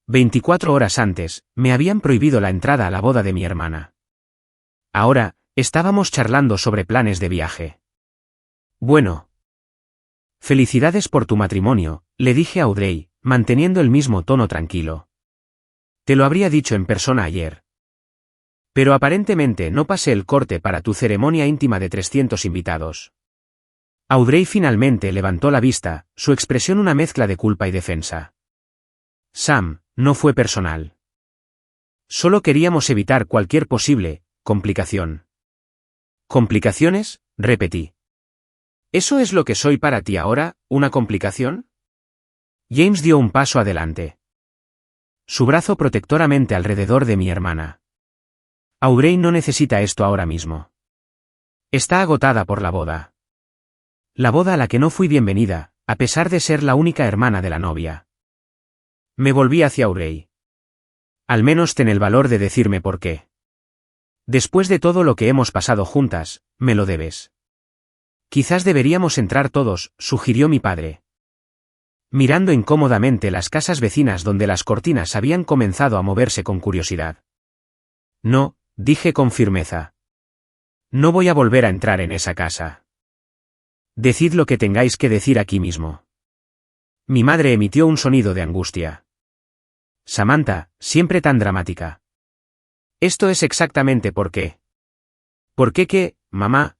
24 horas antes, me habían prohibido la entrada a la boda de mi hermana. Ahora, estábamos charlando sobre planes de viaje. Bueno. Felicidades por tu matrimonio, le dije a Audrey, manteniendo el mismo tono tranquilo. Te lo habría dicho en persona ayer. Pero aparentemente no pasé el corte para tu ceremonia íntima de 300 invitados. Audrey finalmente levantó la vista, su expresión una mezcla de culpa y defensa. Sam, no fue personal. Solo queríamos evitar cualquier posible complicación. ¿Complicaciones?, repetí. ¿Eso es lo que soy para ti ahora, una complicación? James dio un paso adelante. Su brazo protectoramente alrededor de mi hermana. Audrey no necesita esto ahora mismo. Está agotada por la boda. La boda a la que no fui bienvenida, a pesar de ser la única hermana de la novia. Me volví hacia Audrey. Al menos ten el valor de decirme por qué. Después de todo lo que hemos pasado juntas, me lo debes. Quizás deberíamos entrar todos, sugirió mi padre. Mirando incómodamente las casas vecinas donde las cortinas habían comenzado a moverse con curiosidad. No, dije con firmeza. No voy a volver a entrar en esa casa. Decid lo que tengáis que decir aquí mismo. Mi madre emitió un sonido de angustia. Samantha, siempre tan dramática. Esto es exactamente por qué. ¿Por qué qué, mamá?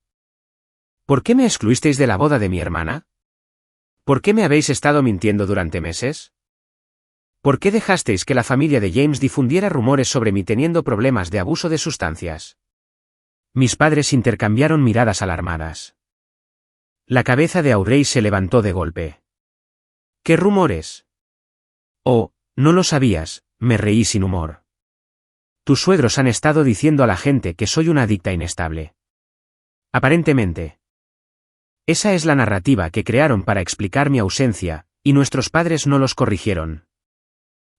¿Por qué me excluisteis de la boda de mi hermana? ¿Por qué me habéis estado mintiendo durante meses? ¿Por qué dejasteis que la familia de James difundiera rumores sobre mí teniendo problemas de abuso de sustancias? Mis padres intercambiaron miradas alarmadas. La cabeza de Audrey se levantó de golpe. ¿Qué rumores? Oh, no lo sabías, me reí sin humor. Tus suegros han estado diciendo a la gente que soy una adicta inestable. Aparentemente. Esa es la narrativa que crearon para explicar mi ausencia, y nuestros padres no los corrigieron.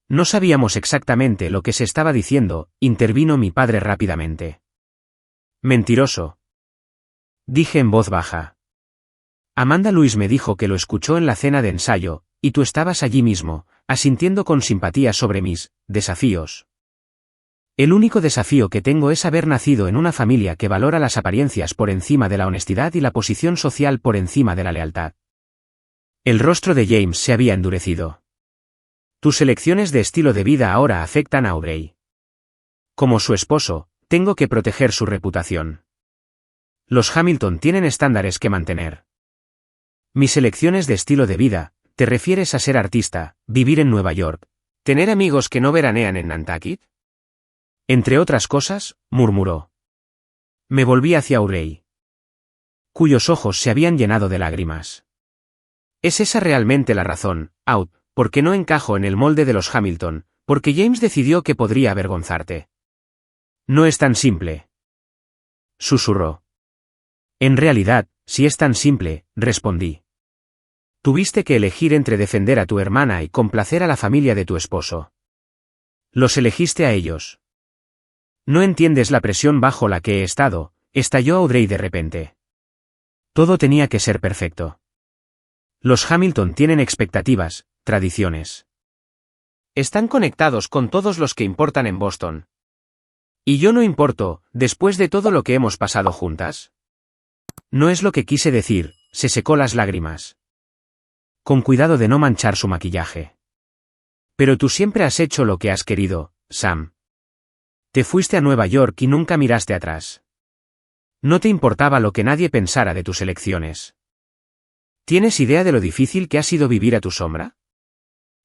No sabíamos exactamente lo que se estaba diciendo, intervino mi padre rápidamente. Mentiroso. Dije en voz baja. Amanda Louise me dijo que lo escuchó en la cena de ensayo, y tú estabas allí mismo, asintiendo con simpatía sobre mis desafíos. El único desafío que tengo es haber nacido en una familia que valora las apariencias por encima de la honestidad y la posición social por encima de la lealtad. El rostro de James se había endurecido. Tus elecciones de estilo de vida ahora afectan a Audrey. Como su esposo, tengo que proteger su reputación. Los Hamilton tienen estándares que mantener. Mis elecciones de estilo de vida, ¿te refieres a ser artista, vivir en Nueva York, tener amigos que no veranean en Nantucket? Entre otras cosas, murmuró. Me volví hacia Audrey, cuyos ojos se habían llenado de lágrimas. ¿Es esa realmente la razón, Aud, por qué no encajo en el molde de los Hamilton, porque James decidió que podría avergonzarte? No es tan simple. Susurró. En realidad, si es tan simple, respondí. Tuviste que elegir entre defender a tu hermana y complacer a la familia de tu esposo. Los elegiste a ellos. No entiendes la presión bajo la que he estado, estalló Audrey de repente. Todo tenía que ser perfecto. Los Hamilton tienen expectativas, tradiciones. Están conectados con todos los que importan en Boston. ¿Y yo no importo, después de todo lo que hemos pasado juntas? No es lo que quise decir, se secó las lágrimas. Con cuidado de no manchar su maquillaje. Pero tú siempre has hecho lo que has querido, Sam. Te fuiste a Nueva York y nunca miraste atrás. No te importaba lo que nadie pensara de tus elecciones. ¿Tienes idea de lo difícil que ha sido vivir a tu sombra?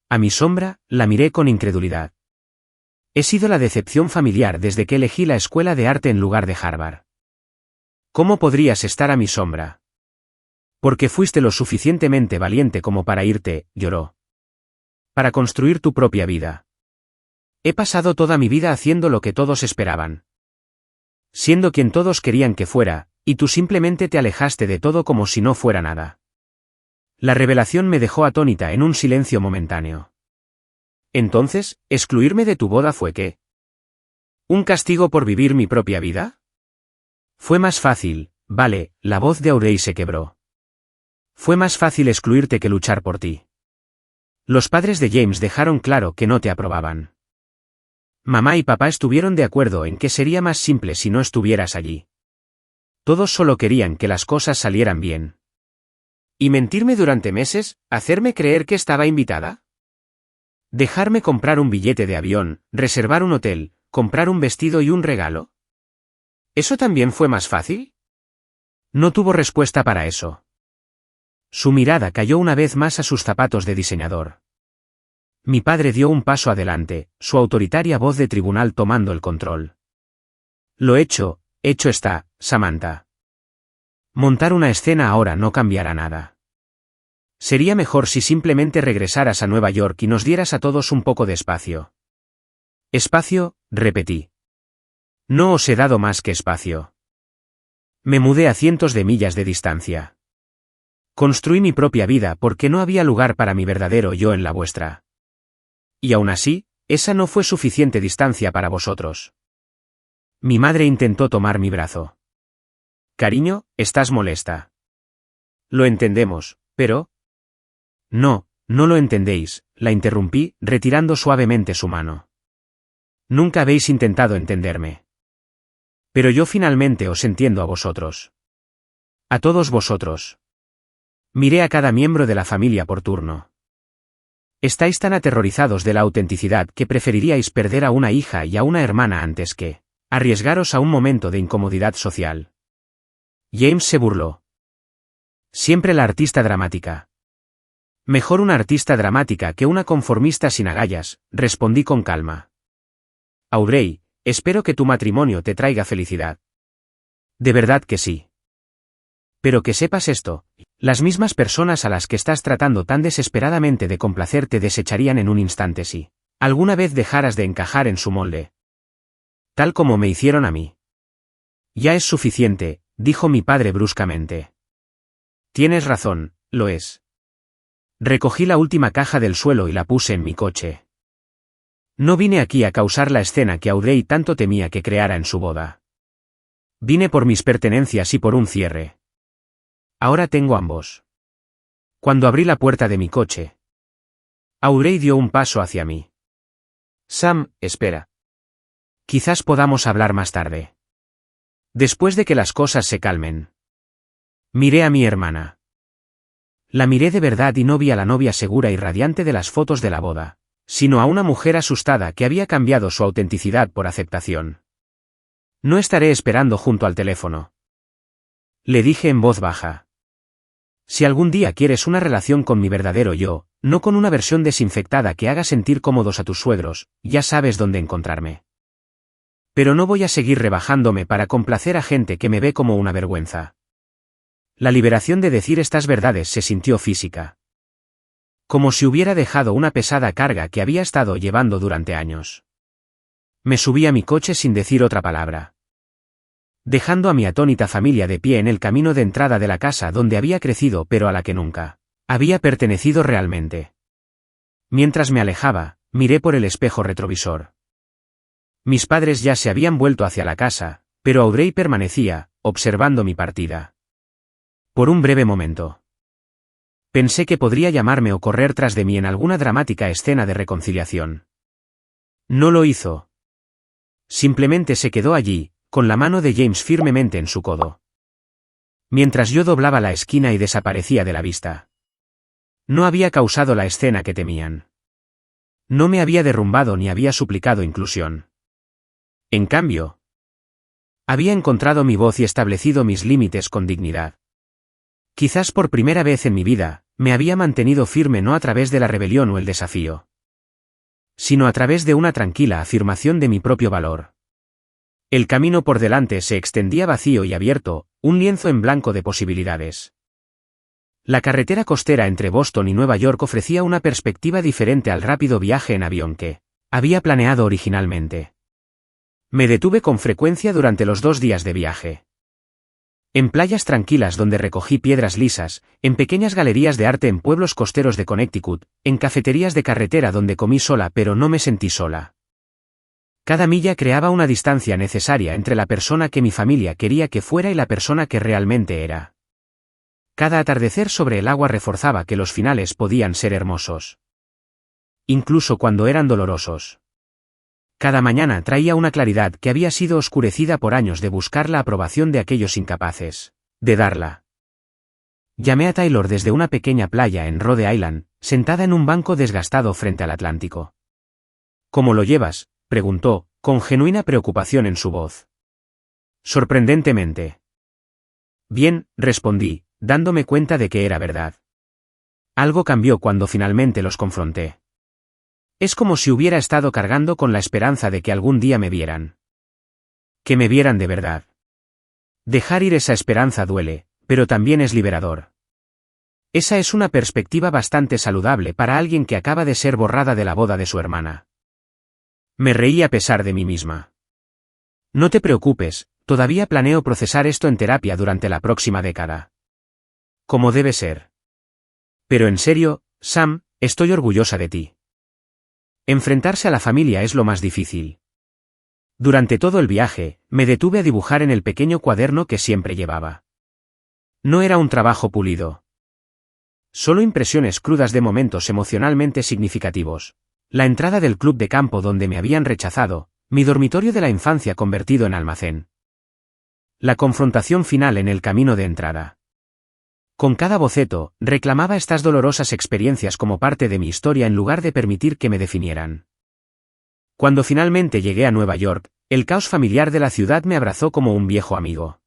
A mi sombra, la miré con incredulidad. He sido la decepción familiar desde que elegí la escuela de arte en lugar de Harvard. ¿Cómo podrías estar a mi sombra? Porque fuiste lo suficientemente valiente como para irte, lloró. Para construir tu propia vida. He pasado toda mi vida haciendo lo que todos esperaban. Siendo quien todos querían que fuera, y tú simplemente te alejaste de todo como si no fuera nada. La revelación me dejó atónita en un silencio momentáneo. Entonces, ¿excluirme de tu boda fue qué? ¿Un castigo por vivir mi propia vida? Fue más fácil, vale, la voz de Audrey se quebró. Fue más fácil excluirte que luchar por ti. Los padres de James dejaron claro que no te aprobaban. Mamá y papá estuvieron de acuerdo en que sería más simple si no estuvieras allí. Todos solo querían que las cosas salieran bien. ¿Y mentirme durante meses, hacerme creer que estaba invitada? ¿Dejarme comprar un billete de avión, reservar un hotel, comprar un vestido y un regalo? ¿Eso también fue más fácil? No tuvo respuesta para eso. Su mirada cayó una vez más a sus zapatos de diseñador. Mi padre dio un paso adelante, su autoritaria voz de tribunal tomando el control. Lo hecho está, Samantha. Montar una escena ahora no cambiará nada. Sería mejor si simplemente regresaras a Nueva York y nos dieras a todos un poco de espacio. Espacio, repetí. No os he dado más que espacio. Me mudé a cientos de millas de distancia. Construí mi propia vida porque no había lugar para mi verdadero yo en la vuestra. Y aún así, esa no fue suficiente distancia para vosotros. Mi madre intentó tomar mi brazo. Cariño, estás molesta. Lo entendemos, pero... No, no lo entendéis, la interrumpí, retirando suavemente su mano. Nunca habéis intentado entenderme. Pero yo finalmente os entiendo a vosotros. A todos vosotros. Miré a cada miembro de la familia por turno. Estáis tan aterrorizados de la autenticidad que preferiríais perder a una hija y a una hermana antes que arriesgaros a un momento de incomodidad social. James se burló. Siempre la artista dramática. Mejor una artista dramática que una conformista sin agallas, respondí con calma. Audrey, espero que tu matrimonio te traiga felicidad. De verdad que sí. Pero que sepas esto, las mismas personas a las que estás tratando tan desesperadamente de complacer te desecharían en un instante si alguna vez dejaras de encajar en su molde. Tal como me hicieron a mí. Ya es suficiente, dijo mi padre bruscamente. Tienes razón, lo es. Recogí la última caja del suelo y la puse en mi coche. No vine aquí a causar la escena que Audrey tanto temía que creara en su boda. Vine por mis pertenencias y por un cierre. Ahora tengo ambos. Cuando abrí la puerta de mi coche, Audrey dio un paso hacia mí. Sam, espera. Quizás podamos hablar más tarde. Después de que las cosas se calmen. Miré a mi hermana. La miré de verdad y no vi a la novia segura y radiante de las fotos de la boda, sino a una mujer asustada que había cambiado su autenticidad por aceptación. No estaré esperando junto al teléfono. Le dije en voz baja. Si algún día quieres una relación con mi verdadero yo, no con una versión desinfectada que haga sentir cómodos a tus suegros, ya sabes dónde encontrarme. Pero no voy a seguir rebajándome para complacer a gente que me ve como una vergüenza. La liberación de decir estas verdades se sintió física. Como si hubiera dejado una pesada carga que había estado llevando durante años. Me subí a mi coche sin decir otra palabra. Dejando a mi atónita familia de pie en el camino de entrada de la casa donde había crecido pero a la que nunca había pertenecido realmente. Mientras me alejaba, miré por el espejo retrovisor. Mis padres ya se habían vuelto hacia la casa, pero Audrey permanecía, observando mi partida. Por un breve momento. Pensé que podría llamarme o correr tras de mí en alguna dramática escena de reconciliación. No lo hizo. Simplemente se quedó allí, con la mano de James firmemente en su codo. Mientras yo doblaba la esquina y desaparecía de la vista. No había causado la escena que temían. No me había derrumbado ni había suplicado inclusión. En cambio, había encontrado mi voz y establecido mis límites con dignidad. Quizás por primera vez en mi vida, me había mantenido firme no a través de la rebelión o el desafío, sino a través de una tranquila afirmación de mi propio valor. El camino por delante se extendía vacío y abierto, un lienzo en blanco de posibilidades. La carretera costera entre Boston y Nueva York ofrecía una perspectiva diferente al rápido viaje en avión que había planeado originalmente. Me detuve con frecuencia durante los 2 días de viaje. En playas tranquilas donde recogí piedras lisas, en pequeñas galerías de arte en pueblos costeros de Connecticut, en cafeterías de carretera donde comí sola pero no me sentí sola. Cada milla creaba una distancia necesaria entre la persona que mi familia quería que fuera y la persona que realmente era. Cada atardecer sobre el agua reforzaba que los finales podían ser hermosos. Incluso cuando eran dolorosos. Cada mañana traía una claridad que había sido oscurecida por años de buscar la aprobación de aquellos incapaces de darla. Llamé a Taylor desde una pequeña playa en Rhode Island, sentada en un banco desgastado frente al Atlántico. ¿Cómo lo llevas?, preguntó, con genuina preocupación en su voz. Sorprendentemente. Bien, respondí, dándome cuenta de que era verdad. Algo cambió cuando finalmente los confronté. Es como si hubiera estado cargando con la esperanza de que algún día me vieran. Que me vieran de verdad. Dejar ir esa esperanza duele, pero también es liberador. Esa es una perspectiva bastante saludable para alguien que acaba de ser borrada de la boda de su hermana. Me reí a pesar de mí misma. No te preocupes, todavía planeo procesar esto en terapia durante la próxima década. Como debe ser. Pero en serio, Sam, estoy orgullosa de ti. Enfrentarse a la familia es lo más difícil. Durante todo el viaje, me detuve a dibujar en el pequeño cuaderno que siempre llevaba. No era un trabajo pulido. Solo impresiones crudas de momentos emocionalmente significativos. La entrada del club de campo donde me habían rechazado, mi dormitorio de la infancia convertido en almacén. La confrontación final en el camino de entrada. Con cada boceto, reclamaba estas dolorosas experiencias como parte de mi historia en lugar de permitir que me definieran. Cuando finalmente llegué a Nueva York, el caos familiar de la ciudad me abrazó como un viejo amigo.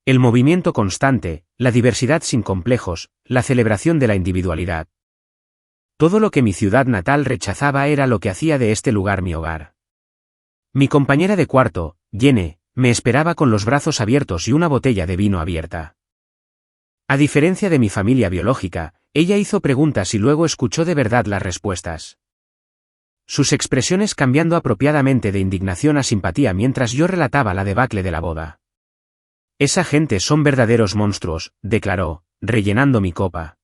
El movimiento constante, la diversidad sin complejos, la celebración de la individualidad. Todo lo que mi ciudad natal rechazaba era lo que hacía de este lugar mi hogar. Mi compañera de cuarto, Jenny, me esperaba con los brazos abiertos y una botella de vino abierta. A diferencia de mi familia biológica, ella hizo preguntas y luego escuchó de verdad las respuestas. Sus expresiones cambiando apropiadamente de indignación a simpatía mientras yo relataba la debacle de la boda. Esa gente son verdaderos monstruos, declaró, rellenando mi copa.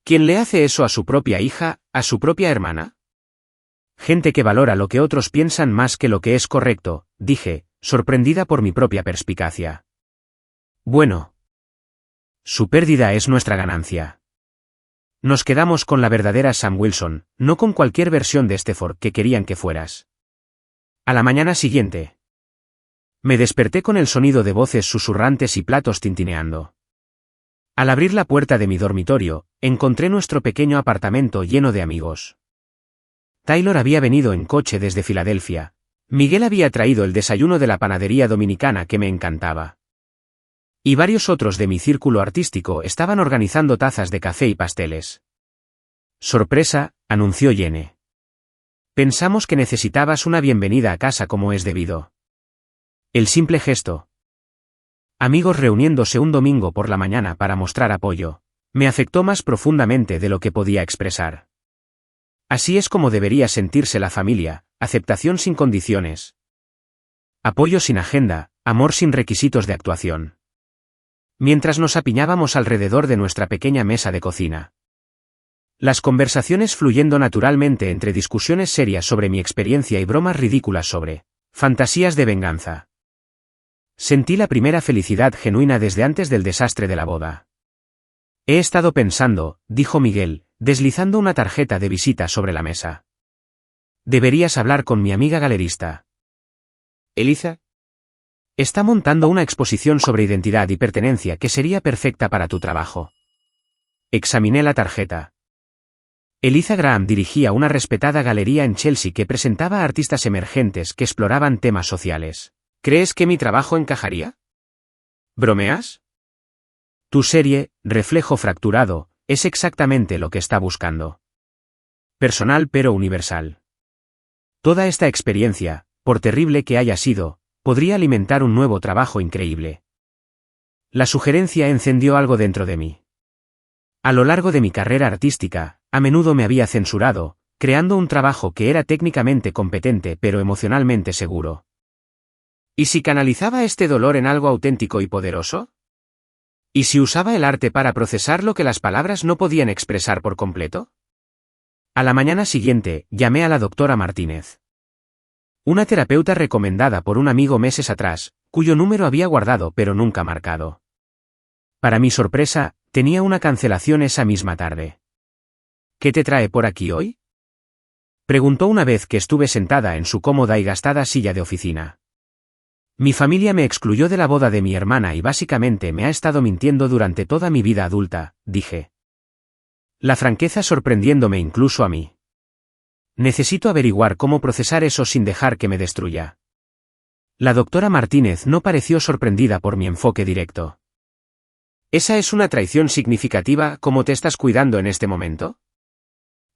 ¿Quién le hace eso a su propia hija, a su propia hermana? Gente que valora lo que otros piensan más que lo que es correcto, dije, sorprendida por mi propia perspicacia. Bueno. Su pérdida es nuestra ganancia. Nos quedamos con la verdadera Sam Wilson, no con cualquier versión de Stepford que querían que fueras. A la mañana siguiente. Me desperté con el sonido de voces susurrantes y platos tintineando. Al abrir la puerta de mi dormitorio, encontré nuestro pequeño apartamento lleno de amigos. Taylor había venido en coche desde Filadelfia. Miguel había traído el desayuno de la panadería dominicana que me encantaba. Y varios otros de mi círculo artístico estaban organizando tazas de café y pasteles. Sorpresa, anunció Jenny. Pensamos que necesitabas una bienvenida a casa como es debido. El simple gesto. Amigos reuniéndose un domingo por la mañana para mostrar apoyo, me afectó más profundamente de lo que podía expresar. Así es como debería sentirse la familia, aceptación sin condiciones. Apoyo sin agenda, amor sin requisitos de actuación. Mientras nos apiñábamos alrededor de nuestra pequeña mesa de cocina. Las conversaciones fluyendo naturalmente entre discusiones serias sobre mi experiencia y bromas ridículas sobre fantasías de venganza. Sentí la primera felicidad genuina desde antes del desastre de la boda. He estado pensando, dijo Miguel, deslizando una tarjeta de visita sobre la mesa. Deberías hablar con mi amiga galerista. ¿Eliza? Está montando una exposición sobre identidad y pertenencia que sería perfecta para tu trabajo. Examiné la tarjeta. Eliza Graham dirigía una respetada galería en Chelsea que presentaba a artistas emergentes que exploraban temas sociales. ¿Crees que mi trabajo encajaría? ¿Bromeas? Tu serie, Reflejo Fracturado, es exactamente lo que está buscando. Personal pero universal. Toda esta experiencia, por terrible que haya sido, podría alimentar un nuevo trabajo increíble. La sugerencia encendió algo dentro de mí. A lo largo de mi carrera artística, a menudo me había censurado, creando un trabajo que era técnicamente competente pero emocionalmente seguro. ¿Y si canalizaba este dolor en algo auténtico y poderoso? ¿Y si usaba el arte para procesar lo que las palabras no podían expresar por completo? A la mañana siguiente, llamé a la doctora Martínez. Una terapeuta recomendada por un amigo meses atrás, cuyo número había guardado pero nunca marcado. Para mi sorpresa, tenía una cancelación esa misma tarde. ¿Qué te trae por aquí hoy? Preguntó una vez que estuve sentada en su cómoda y gastada silla de oficina. Mi familia me excluyó de la boda de mi hermana y básicamente me ha estado mintiendo durante toda mi vida adulta, dije. La franqueza sorprendiéndome incluso a mí. Necesito averiguar cómo procesar eso sin dejar que me destruya. La doctora Martínez no pareció sorprendida por mi enfoque directo. ¿Esa es una traición significativa, cómo te estás cuidando en este momento?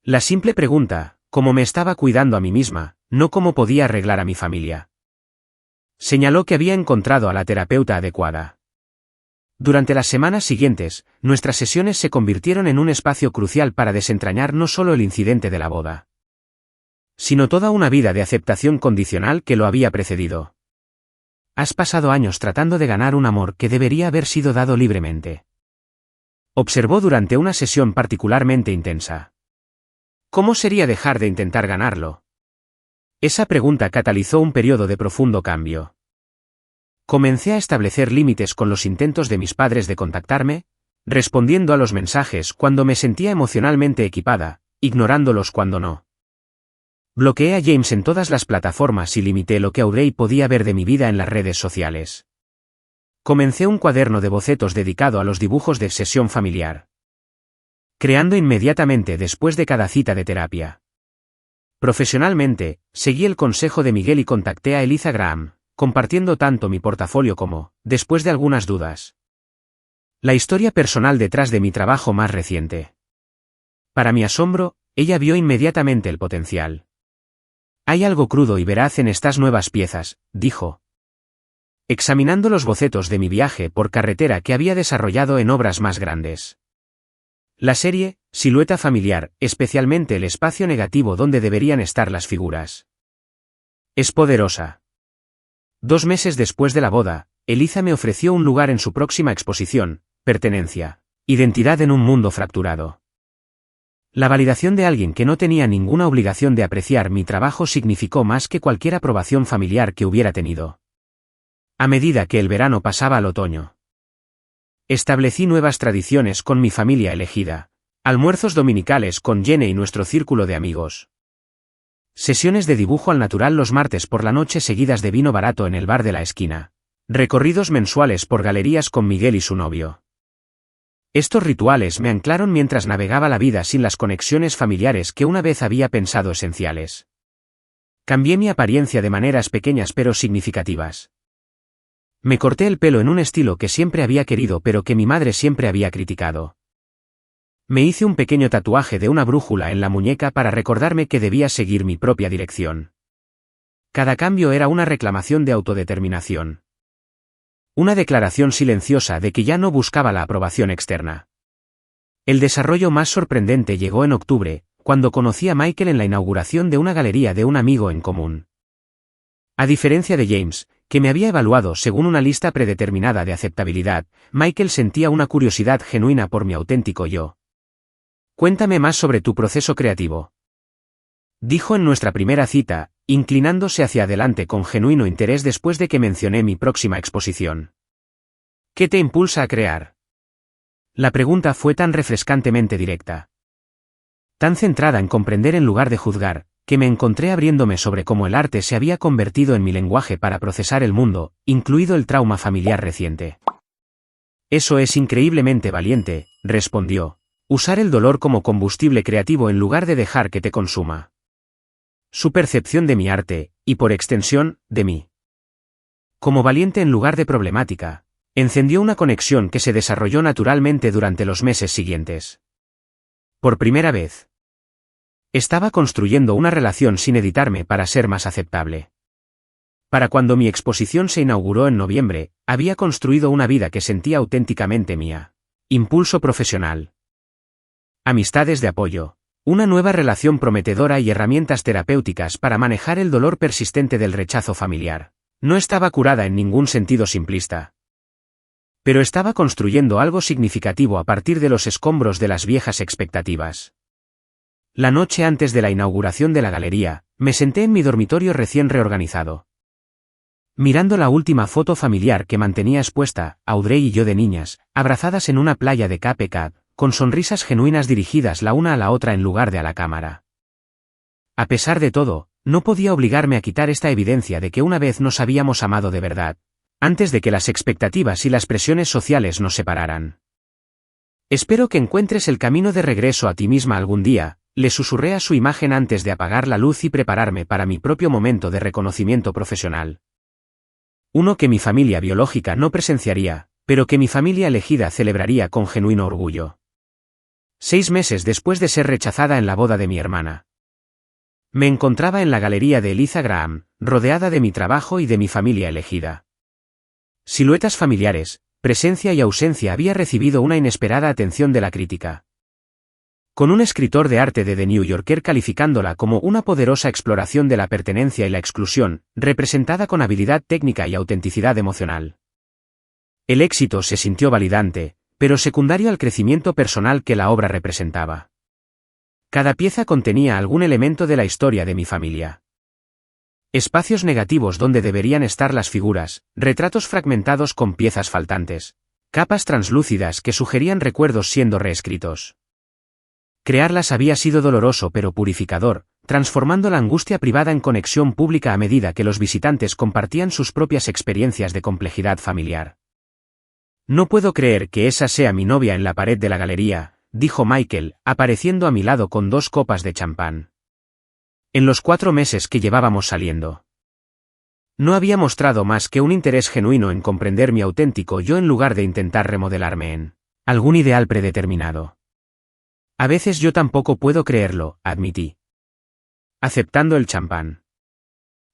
La simple pregunta, cómo me estaba cuidando a mí misma, no cómo podía arreglar a mi familia. Señaló que había encontrado a la terapeuta adecuada. Durante las semanas siguientes, nuestras sesiones se convirtieron en un espacio crucial para desentrañar no solo el incidente de la boda, sino toda una vida de aceptación condicional que lo había precedido. Has pasado años tratando de ganar un amor que debería haber sido dado libremente. Observó durante una sesión particularmente intensa. ¿Cómo sería dejar de intentar ganarlo? Esa pregunta catalizó un periodo de profundo cambio. Comencé a establecer límites con los intentos de mis padres de contactarme, respondiendo a los mensajes cuando me sentía emocionalmente equipada, ignorándolos cuando no. Bloqueé a James en todas las plataformas y limité lo que Audrey podía ver de mi vida en las redes sociales. Comencé un cuaderno de bocetos dedicado a los dibujos de sesión familiar, creando inmediatamente después de cada cita de terapia. Profesionalmente, seguí el consejo de Miguel y contacté a Eliza Graham, compartiendo tanto mi portafolio como, después de algunas dudas, la historia personal detrás de mi trabajo más reciente. Para mi asombro, ella vio inmediatamente el potencial. Hay algo crudo y veraz en estas nuevas piezas, dijo. Examinando los bocetos de mi viaje por carretera que había desarrollado en obras más grandes. La serie, Silueta Familiar, especialmente el espacio negativo donde deberían estar las figuras. Es poderosa. 2 meses después de la boda, Eliza me ofreció un lugar en su próxima exposición, Pertenencia, Identidad en un mundo fracturado. La validación de alguien que no tenía ninguna obligación de apreciar mi trabajo significó más que cualquier aprobación familiar que hubiera tenido. A medida que el verano pasaba al otoño, establecí nuevas tradiciones con mi familia elegida, almuerzos dominicales con Jenny y nuestro círculo de amigos. Sesiones de dibujo al natural los martes por la noche seguidas de vino barato en el bar de la esquina. Recorridos mensuales por galerías con Miguel y su novio. Estos rituales me anclaron mientras navegaba la vida sin las conexiones familiares que una vez había pensado esenciales. Cambié mi apariencia de maneras pequeñas pero significativas. Me corté el pelo en un estilo que siempre había querido pero que mi madre siempre había criticado. Me hice un pequeño tatuaje de una brújula en la muñeca para recordarme que debía seguir mi propia dirección. Cada cambio era una reclamación de autodeterminación. Una declaración silenciosa de que ya no buscaba la aprobación externa. El desarrollo más sorprendente llegó en octubre, cuando conocí a Michael en la inauguración de una galería de un amigo en común. A diferencia de James, que me había evaluado según una lista predeterminada de aceptabilidad, Michael sentía una curiosidad genuina por mi auténtico yo. Cuéntame más sobre tu proceso creativo. Dijo en nuestra primera cita, inclinándose hacia adelante con genuino interés después de que mencioné mi próxima exposición. ¿Qué te impulsa a crear? La pregunta fue tan refrescantemente directa. Tan centrada en comprender en lugar de juzgar, que me encontré abriéndome sobre cómo el arte se había convertido en mi lenguaje para procesar el mundo, incluido el trauma familiar reciente. Eso es increíblemente valiente, respondió. Usar el dolor como combustible creativo en lugar de dejar que te consuma. Su percepción de mi arte, y por extensión, de mí. Como valiente en lugar de problemática, encendió una conexión que se desarrolló naturalmente durante los meses siguientes. Por primera vez. Estaba construyendo una relación sin editarme para ser más aceptable. Para cuando mi exposición se inauguró en noviembre, había construido una vida que sentía auténticamente mía. Impulso profesional. Amistades de apoyo. Una nueva relación prometedora y herramientas terapéuticas para manejar el dolor persistente del rechazo familiar. No estaba curada en ningún sentido simplista. Pero estaba construyendo algo significativo a partir de los escombros de las viejas expectativas. La noche antes de la inauguración de la galería, me senté en mi dormitorio recién reorganizado. Mirando la última foto familiar que mantenía expuesta, Audrey y yo de niñas, abrazadas en una playa de Cape Cod, con sonrisas genuinas dirigidas la una a la otra en lugar de a la cámara. A pesar de todo, no podía obligarme a quitar esta evidencia de que una vez nos habíamos amado de verdad, antes de que las expectativas y las presiones sociales nos separaran. Espero que encuentres el camino de regreso a ti misma algún día, le susurré a su imagen antes de apagar la luz y prepararme para mi propio momento de reconocimiento profesional. Uno que mi familia biológica no presenciaría, pero que mi familia elegida celebraría con genuino orgullo. 6 meses después de ser rechazada en la boda de mi hermana. Me encontraba en la galería de Eliza Graham, rodeada de mi trabajo y de mi familia elegida. Siluetas familiares, presencia y ausencia había recibido una inesperada atención de la crítica. Con un escritor de arte de The New Yorker calificándola como una poderosa exploración de la pertenencia y la exclusión, representada con habilidad técnica y autenticidad emocional. El éxito se sintió validante, pero secundario al crecimiento personal que la obra representaba. Cada pieza contenía algún elemento de la historia de mi familia. Espacios negativos donde deberían estar las figuras, retratos fragmentados con piezas faltantes, capas translúcidas que sugerían recuerdos siendo reescritos. Crearlas había sido doloroso pero purificador, transformando la angustia privada en conexión pública a medida que los visitantes compartían sus propias experiencias de complejidad familiar. No puedo creer que esa sea mi novia en la pared de la galería, dijo Michael, apareciendo a mi lado con 2 copas de champán. En los 4 meses que llevábamos saliendo. No había mostrado más que un interés genuino en comprender mi auténtico yo en lugar de intentar remodelarme en algún ideal predeterminado. A veces yo tampoco puedo creerlo, admití. Aceptando el champán.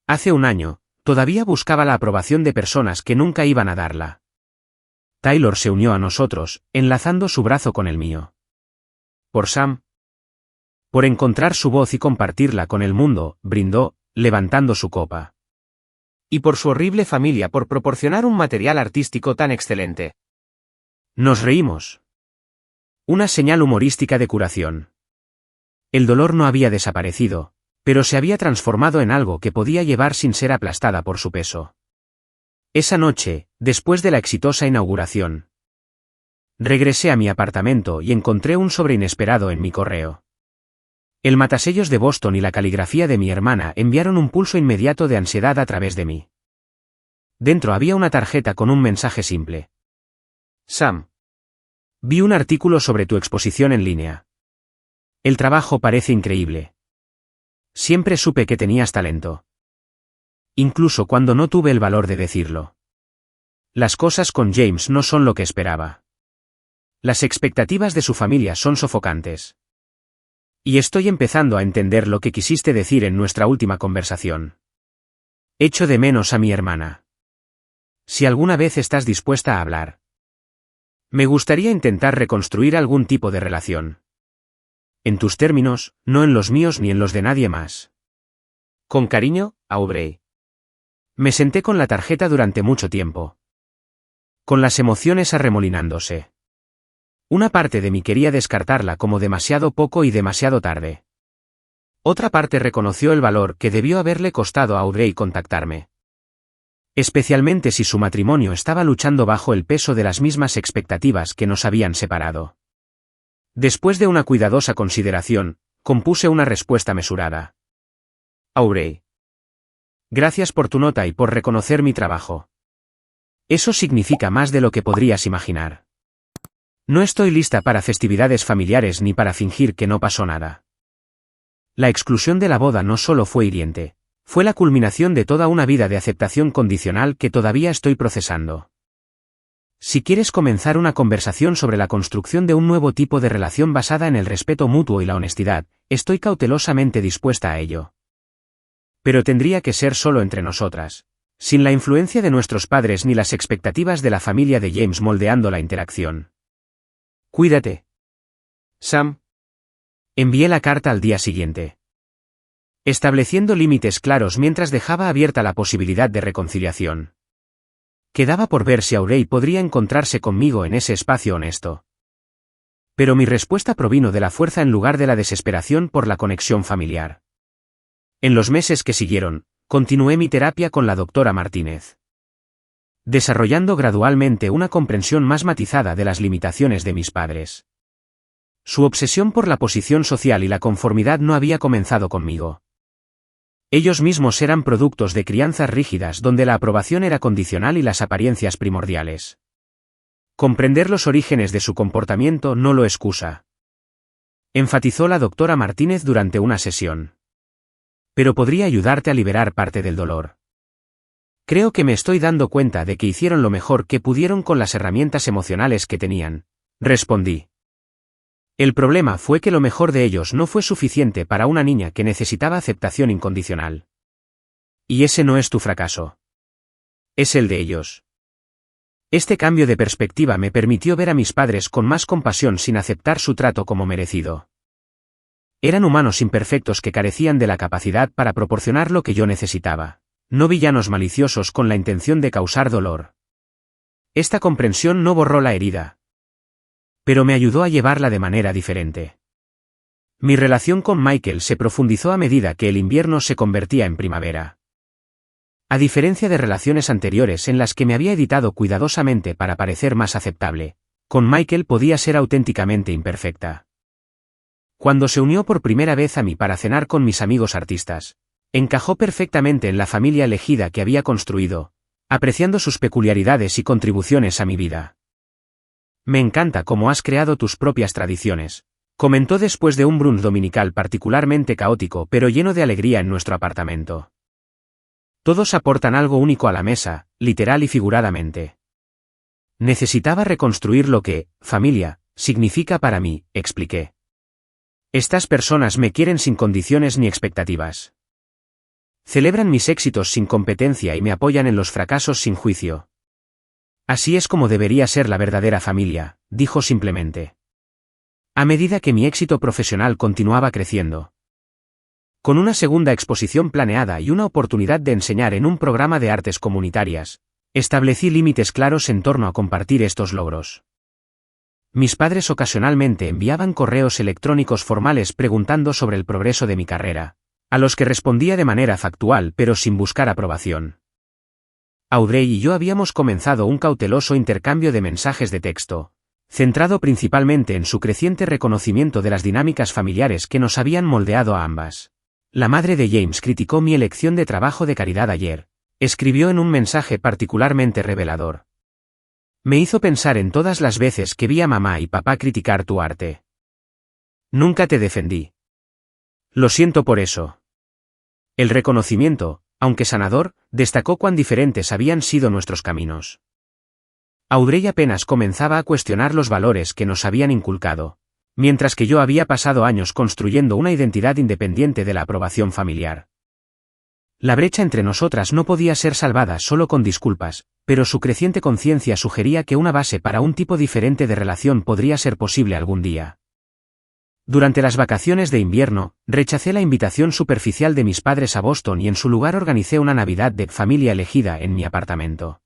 Hace un año, todavía buscaba la aprobación de personas que nunca iban a darla. Taylor se unió a nosotros, enlazando su brazo con el mío. Por Sam. Por encontrar su voz y compartirla con el mundo, brindó, levantando su copa. Y por su horrible familia por proporcionar un material artístico tan excelente. Nos reímos. Una señal humorística de curación. El dolor no había desaparecido, pero se había transformado en algo que podía llevar sin ser aplastada por su peso. Esa noche, después de la exitosa inauguración, regresé a mi apartamento y encontré un sobre inesperado en mi correo. El matasellos de Boston y la caligrafía de mi hermana enviaron un pulso inmediato de ansiedad a través de mí. Dentro había una tarjeta con un mensaje simple. Sam. Vi un artículo sobre tu exposición en línea. El trabajo parece increíble. Siempre supe que tenías talento. Incluso cuando no tuve el valor de decirlo. Las cosas con James no son lo que esperaba. Las expectativas de su familia son sofocantes. Y estoy empezando a entender lo que quisiste decir en nuestra última conversación. Echo de menos a mi hermana. Si alguna vez estás dispuesta a hablar. Me gustaría intentar reconstruir algún tipo de relación. En tus términos, no en los míos ni en los de nadie más. Con cariño, Aubrey. Me senté con la tarjeta durante mucho tiempo. Con las emociones arremolinándose. Una parte de mí quería descartarla como demasiado poco y demasiado tarde. Otra parte reconoció el valor que debió haberle costado a Audrey contactarme. Especialmente si su matrimonio estaba luchando bajo el peso de las mismas expectativas que nos habían separado. Después de una cuidadosa consideración, compuse una respuesta mesurada. Audrey. Gracias por tu nota y por reconocer mi trabajo. Eso significa más de lo que podrías imaginar. No estoy lista para festividades familiares ni para fingir que no pasó nada. La exclusión de la boda no solo fue hiriente, fue la culminación de toda una vida de aceptación condicional que todavía estoy procesando. Si quieres comenzar una conversación sobre la construcción de un nuevo tipo de relación basada en el respeto mutuo y la honestidad, estoy cautelosamente dispuesta a ello. Pero tendría que ser solo entre nosotras, sin la influencia de nuestros padres ni las expectativas de la familia de James moldeando la interacción. Cuídate, Sam. Envié la carta al día siguiente, estableciendo límites claros mientras dejaba abierta la posibilidad de reconciliación. Quedaba por ver si Audrey podría encontrarse conmigo en ese espacio honesto. Pero mi respuesta provino de la fuerza en lugar de la desesperación por la conexión familiar. En los meses que siguieron, continué mi terapia con la doctora Martínez, desarrollando gradualmente una comprensión más matizada de las limitaciones de mis padres. Su obsesión por la posición social y la conformidad no había comenzado conmigo. Ellos mismos eran productos de crianzas rígidas donde la aprobación era condicional y las apariencias primordiales. Comprender los orígenes de su comportamiento no lo excusa, enfatizó la doctora Martínez durante una sesión. Pero podría ayudarte a liberar parte del dolor. Creo que me estoy dando cuenta de que hicieron lo mejor que pudieron con las herramientas emocionales que tenían, respondí. El problema fue que lo mejor de ellos no fue suficiente para una niña que necesitaba aceptación incondicional. Y ese no es tu fracaso. Es el de ellos. Este cambio de perspectiva me permitió ver a mis padres con más compasión sin aceptar su trato como merecido. Eran humanos imperfectos que carecían de la capacidad para proporcionar lo que yo necesitaba, no villanos maliciosos con la intención de causar dolor. Esta comprensión no borró la herida, pero me ayudó a llevarla de manera diferente. Mi relación con Michael se profundizó a medida que el invierno se convertía en primavera. A diferencia de relaciones anteriores en las que me había editado cuidadosamente para parecer más aceptable, con Michael podía ser auténticamente imperfecta. Cuando se unió por primera vez a mí para cenar con mis amigos artistas, encajó perfectamente en la familia elegida que había construido, apreciando sus peculiaridades y contribuciones a mi vida. Me encanta cómo has creado tus propias tradiciones, comentó después de un brunch dominical particularmente caótico pero lleno de alegría en nuestro apartamento. Todos aportan algo único a la mesa, literal y figuradamente. Necesitaba reconstruir lo que, familia, significa para mí, expliqué. Estas personas me quieren sin condiciones ni expectativas. Celebran mis éxitos sin competencia y me apoyan en los fracasos sin juicio. Así es como debería ser la verdadera familia, dijo simplemente. A medida que mi éxito profesional continuaba creciendo. Con una segunda exposición planeada y una oportunidad de enseñar en un programa de artes comunitarias, establecí límites claros en torno a compartir estos logros. Mis padres ocasionalmente enviaban correos electrónicos formales preguntando sobre el progreso de mi carrera, a los que respondía de manera factual pero sin buscar aprobación. Audrey y yo habíamos comenzado un cauteloso intercambio de mensajes de texto, centrado principalmente en su creciente reconocimiento de las dinámicas familiares que nos habían moldeado a ambas. La madre de James criticó mi elección de trabajo de caridad ayer, escribió en un mensaje particularmente revelador. Me hizo pensar en todas las veces que vi a mamá y papá criticar tu arte. Nunca te defendí. Lo siento por eso. El reconocimiento, aunque sanador, destacó cuán diferentes habían sido nuestros caminos. Audrey apenas comenzaba a cuestionar los valores que nos habían inculcado, mientras que yo había pasado años construyendo una identidad independiente de la aprobación familiar. La brecha entre nosotras no podía ser salvada solo con disculpas, pero su creciente conciencia sugería que una base para un tipo diferente de relación podría ser posible algún día. Durante las vacaciones de invierno, rechacé la invitación superficial de mis padres a Boston y en su lugar organicé una Navidad de familia elegida en mi apartamento.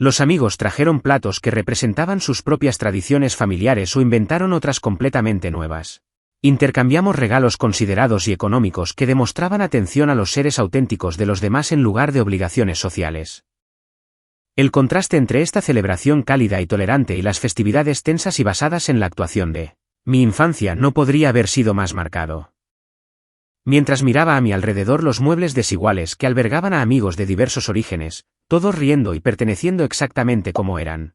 Los amigos trajeron platos que representaban sus propias tradiciones familiares o inventaron otras completamente nuevas. Intercambiamos regalos considerados y económicos que demostraban atención a los seres auténticos de los demás en lugar de obligaciones sociales. El contraste entre esta celebración cálida y tolerante y las festividades tensas y basadas en la actuación de mi infancia no podría haber sido más marcado. Mientras miraba a mi alrededor los muebles desiguales que albergaban a amigos de diversos orígenes, todos riendo y perteneciendo exactamente como eran,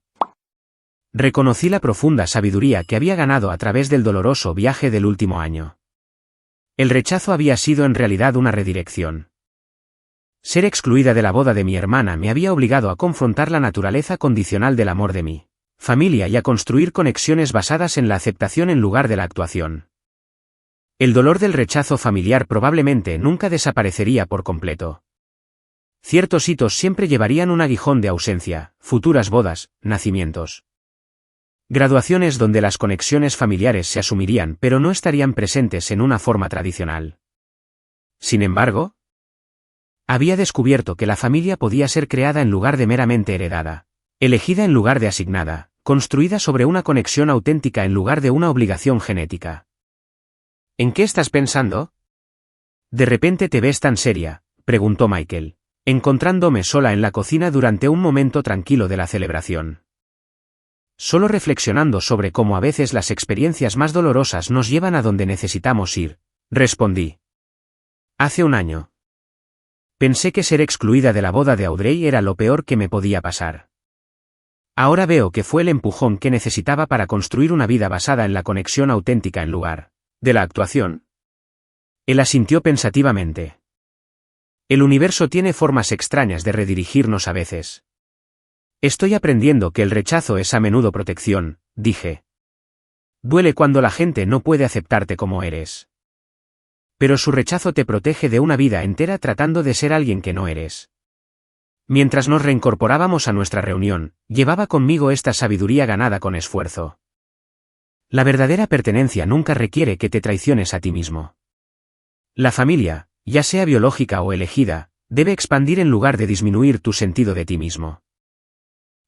reconocí la profunda sabiduría que había ganado a través del doloroso viaje del último año. El rechazo había sido en realidad una redirección. Ser excluida de la boda de mi hermana me había obligado a confrontar la naturaleza condicional del amor de mi familia y a construir conexiones basadas en la aceptación en lugar de la actuación. El dolor del rechazo familiar probablemente nunca desaparecería por completo. Ciertos hitos siempre llevarían un aguijón de ausencia, futuras bodas, nacimientos, graduaciones donde las conexiones familiares se asumirían pero no estarían presentes en una forma tradicional. Sin embargo, había descubierto que la familia podía ser creada en lugar de meramente heredada, elegida en lugar de asignada, construida sobre una conexión auténtica en lugar de una obligación genética. ¿En qué estás pensando? ¿De repente te ves tan seria?, preguntó Michael, encontrándome sola en la cocina durante un momento tranquilo de la celebración. Solo reflexionando sobre cómo a veces las experiencias más dolorosas nos llevan a donde necesitamos ir, respondí. Hace un año. Pensé que ser excluida de la boda de Audrey era lo peor que me podía pasar. Ahora veo que fue el empujón que necesitaba para construir una vida basada en la conexión auténtica en lugar de la actuación. Él asintió pensativamente. El universo tiene formas extrañas de redirigirnos a veces. Estoy aprendiendo que el rechazo es a menudo protección, dije. Duele cuando la gente no puede aceptarte como eres. Pero su rechazo te protege de una vida entera tratando de ser alguien que no eres. Mientras nos reincorporábamos a nuestra reunión, llevaba conmigo esta sabiduría ganada con esfuerzo. La verdadera pertenencia nunca requiere que te traiciones a ti mismo. La familia, ya sea biológica o elegida, debe expandir en lugar de disminuir tu sentido de ti mismo.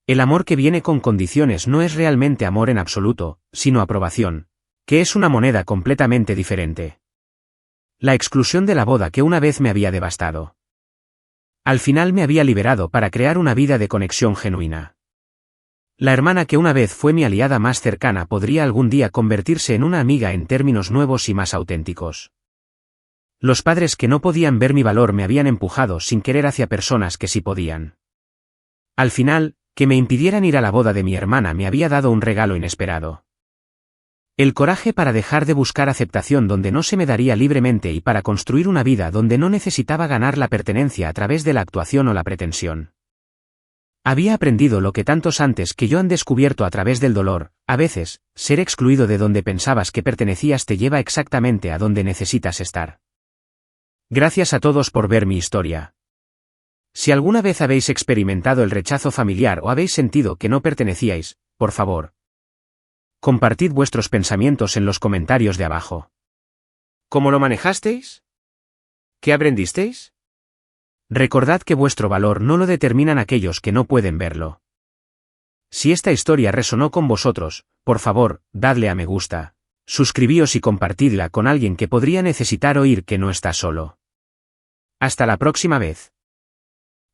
El amor que viene con condiciones no es realmente amor en absoluto, sino aprobación, que es una moneda completamente diferente. La exclusión de la boda que una vez me había devastado. Al final me había liberado para crear una vida de conexión genuina. La hermana que una vez fue mi aliada más cercana podría algún día convertirse en una amiga en términos nuevos y más auténticos. Los padres que no podían ver mi valor me habían empujado sin querer hacia personas que sí podían. Al final, que me impidieran ir a la boda de mi hermana me había dado un regalo inesperado. El coraje para dejar de buscar aceptación donde no se me daría libremente y para construir una vida donde no necesitaba ganar la pertenencia a través de la actuación o la pretensión. Había aprendido lo que tantos antes que yo han descubierto a través del dolor: a veces, ser excluido de donde pensabas que pertenecías te lleva exactamente a donde necesitas estar. Gracias a todos por ver mi historia. Si alguna vez habéis experimentado el rechazo familiar o habéis sentido que no pertenecíais, por favor, compartid vuestros pensamientos en los comentarios de abajo. ¿Cómo lo manejasteis? ¿Qué aprendisteis? Recordad que vuestro valor no lo determinan aquellos que no pueden verlo. Si esta historia resonó con vosotros, por favor, dadle a me gusta, suscribíos y compartidla con alguien que podría necesitar oír que no está solo. Hasta la próxima vez.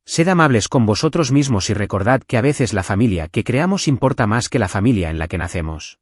Sed amables con vosotros mismos y recordad que a veces la familia que creamos importa más que la familia en la que nacemos.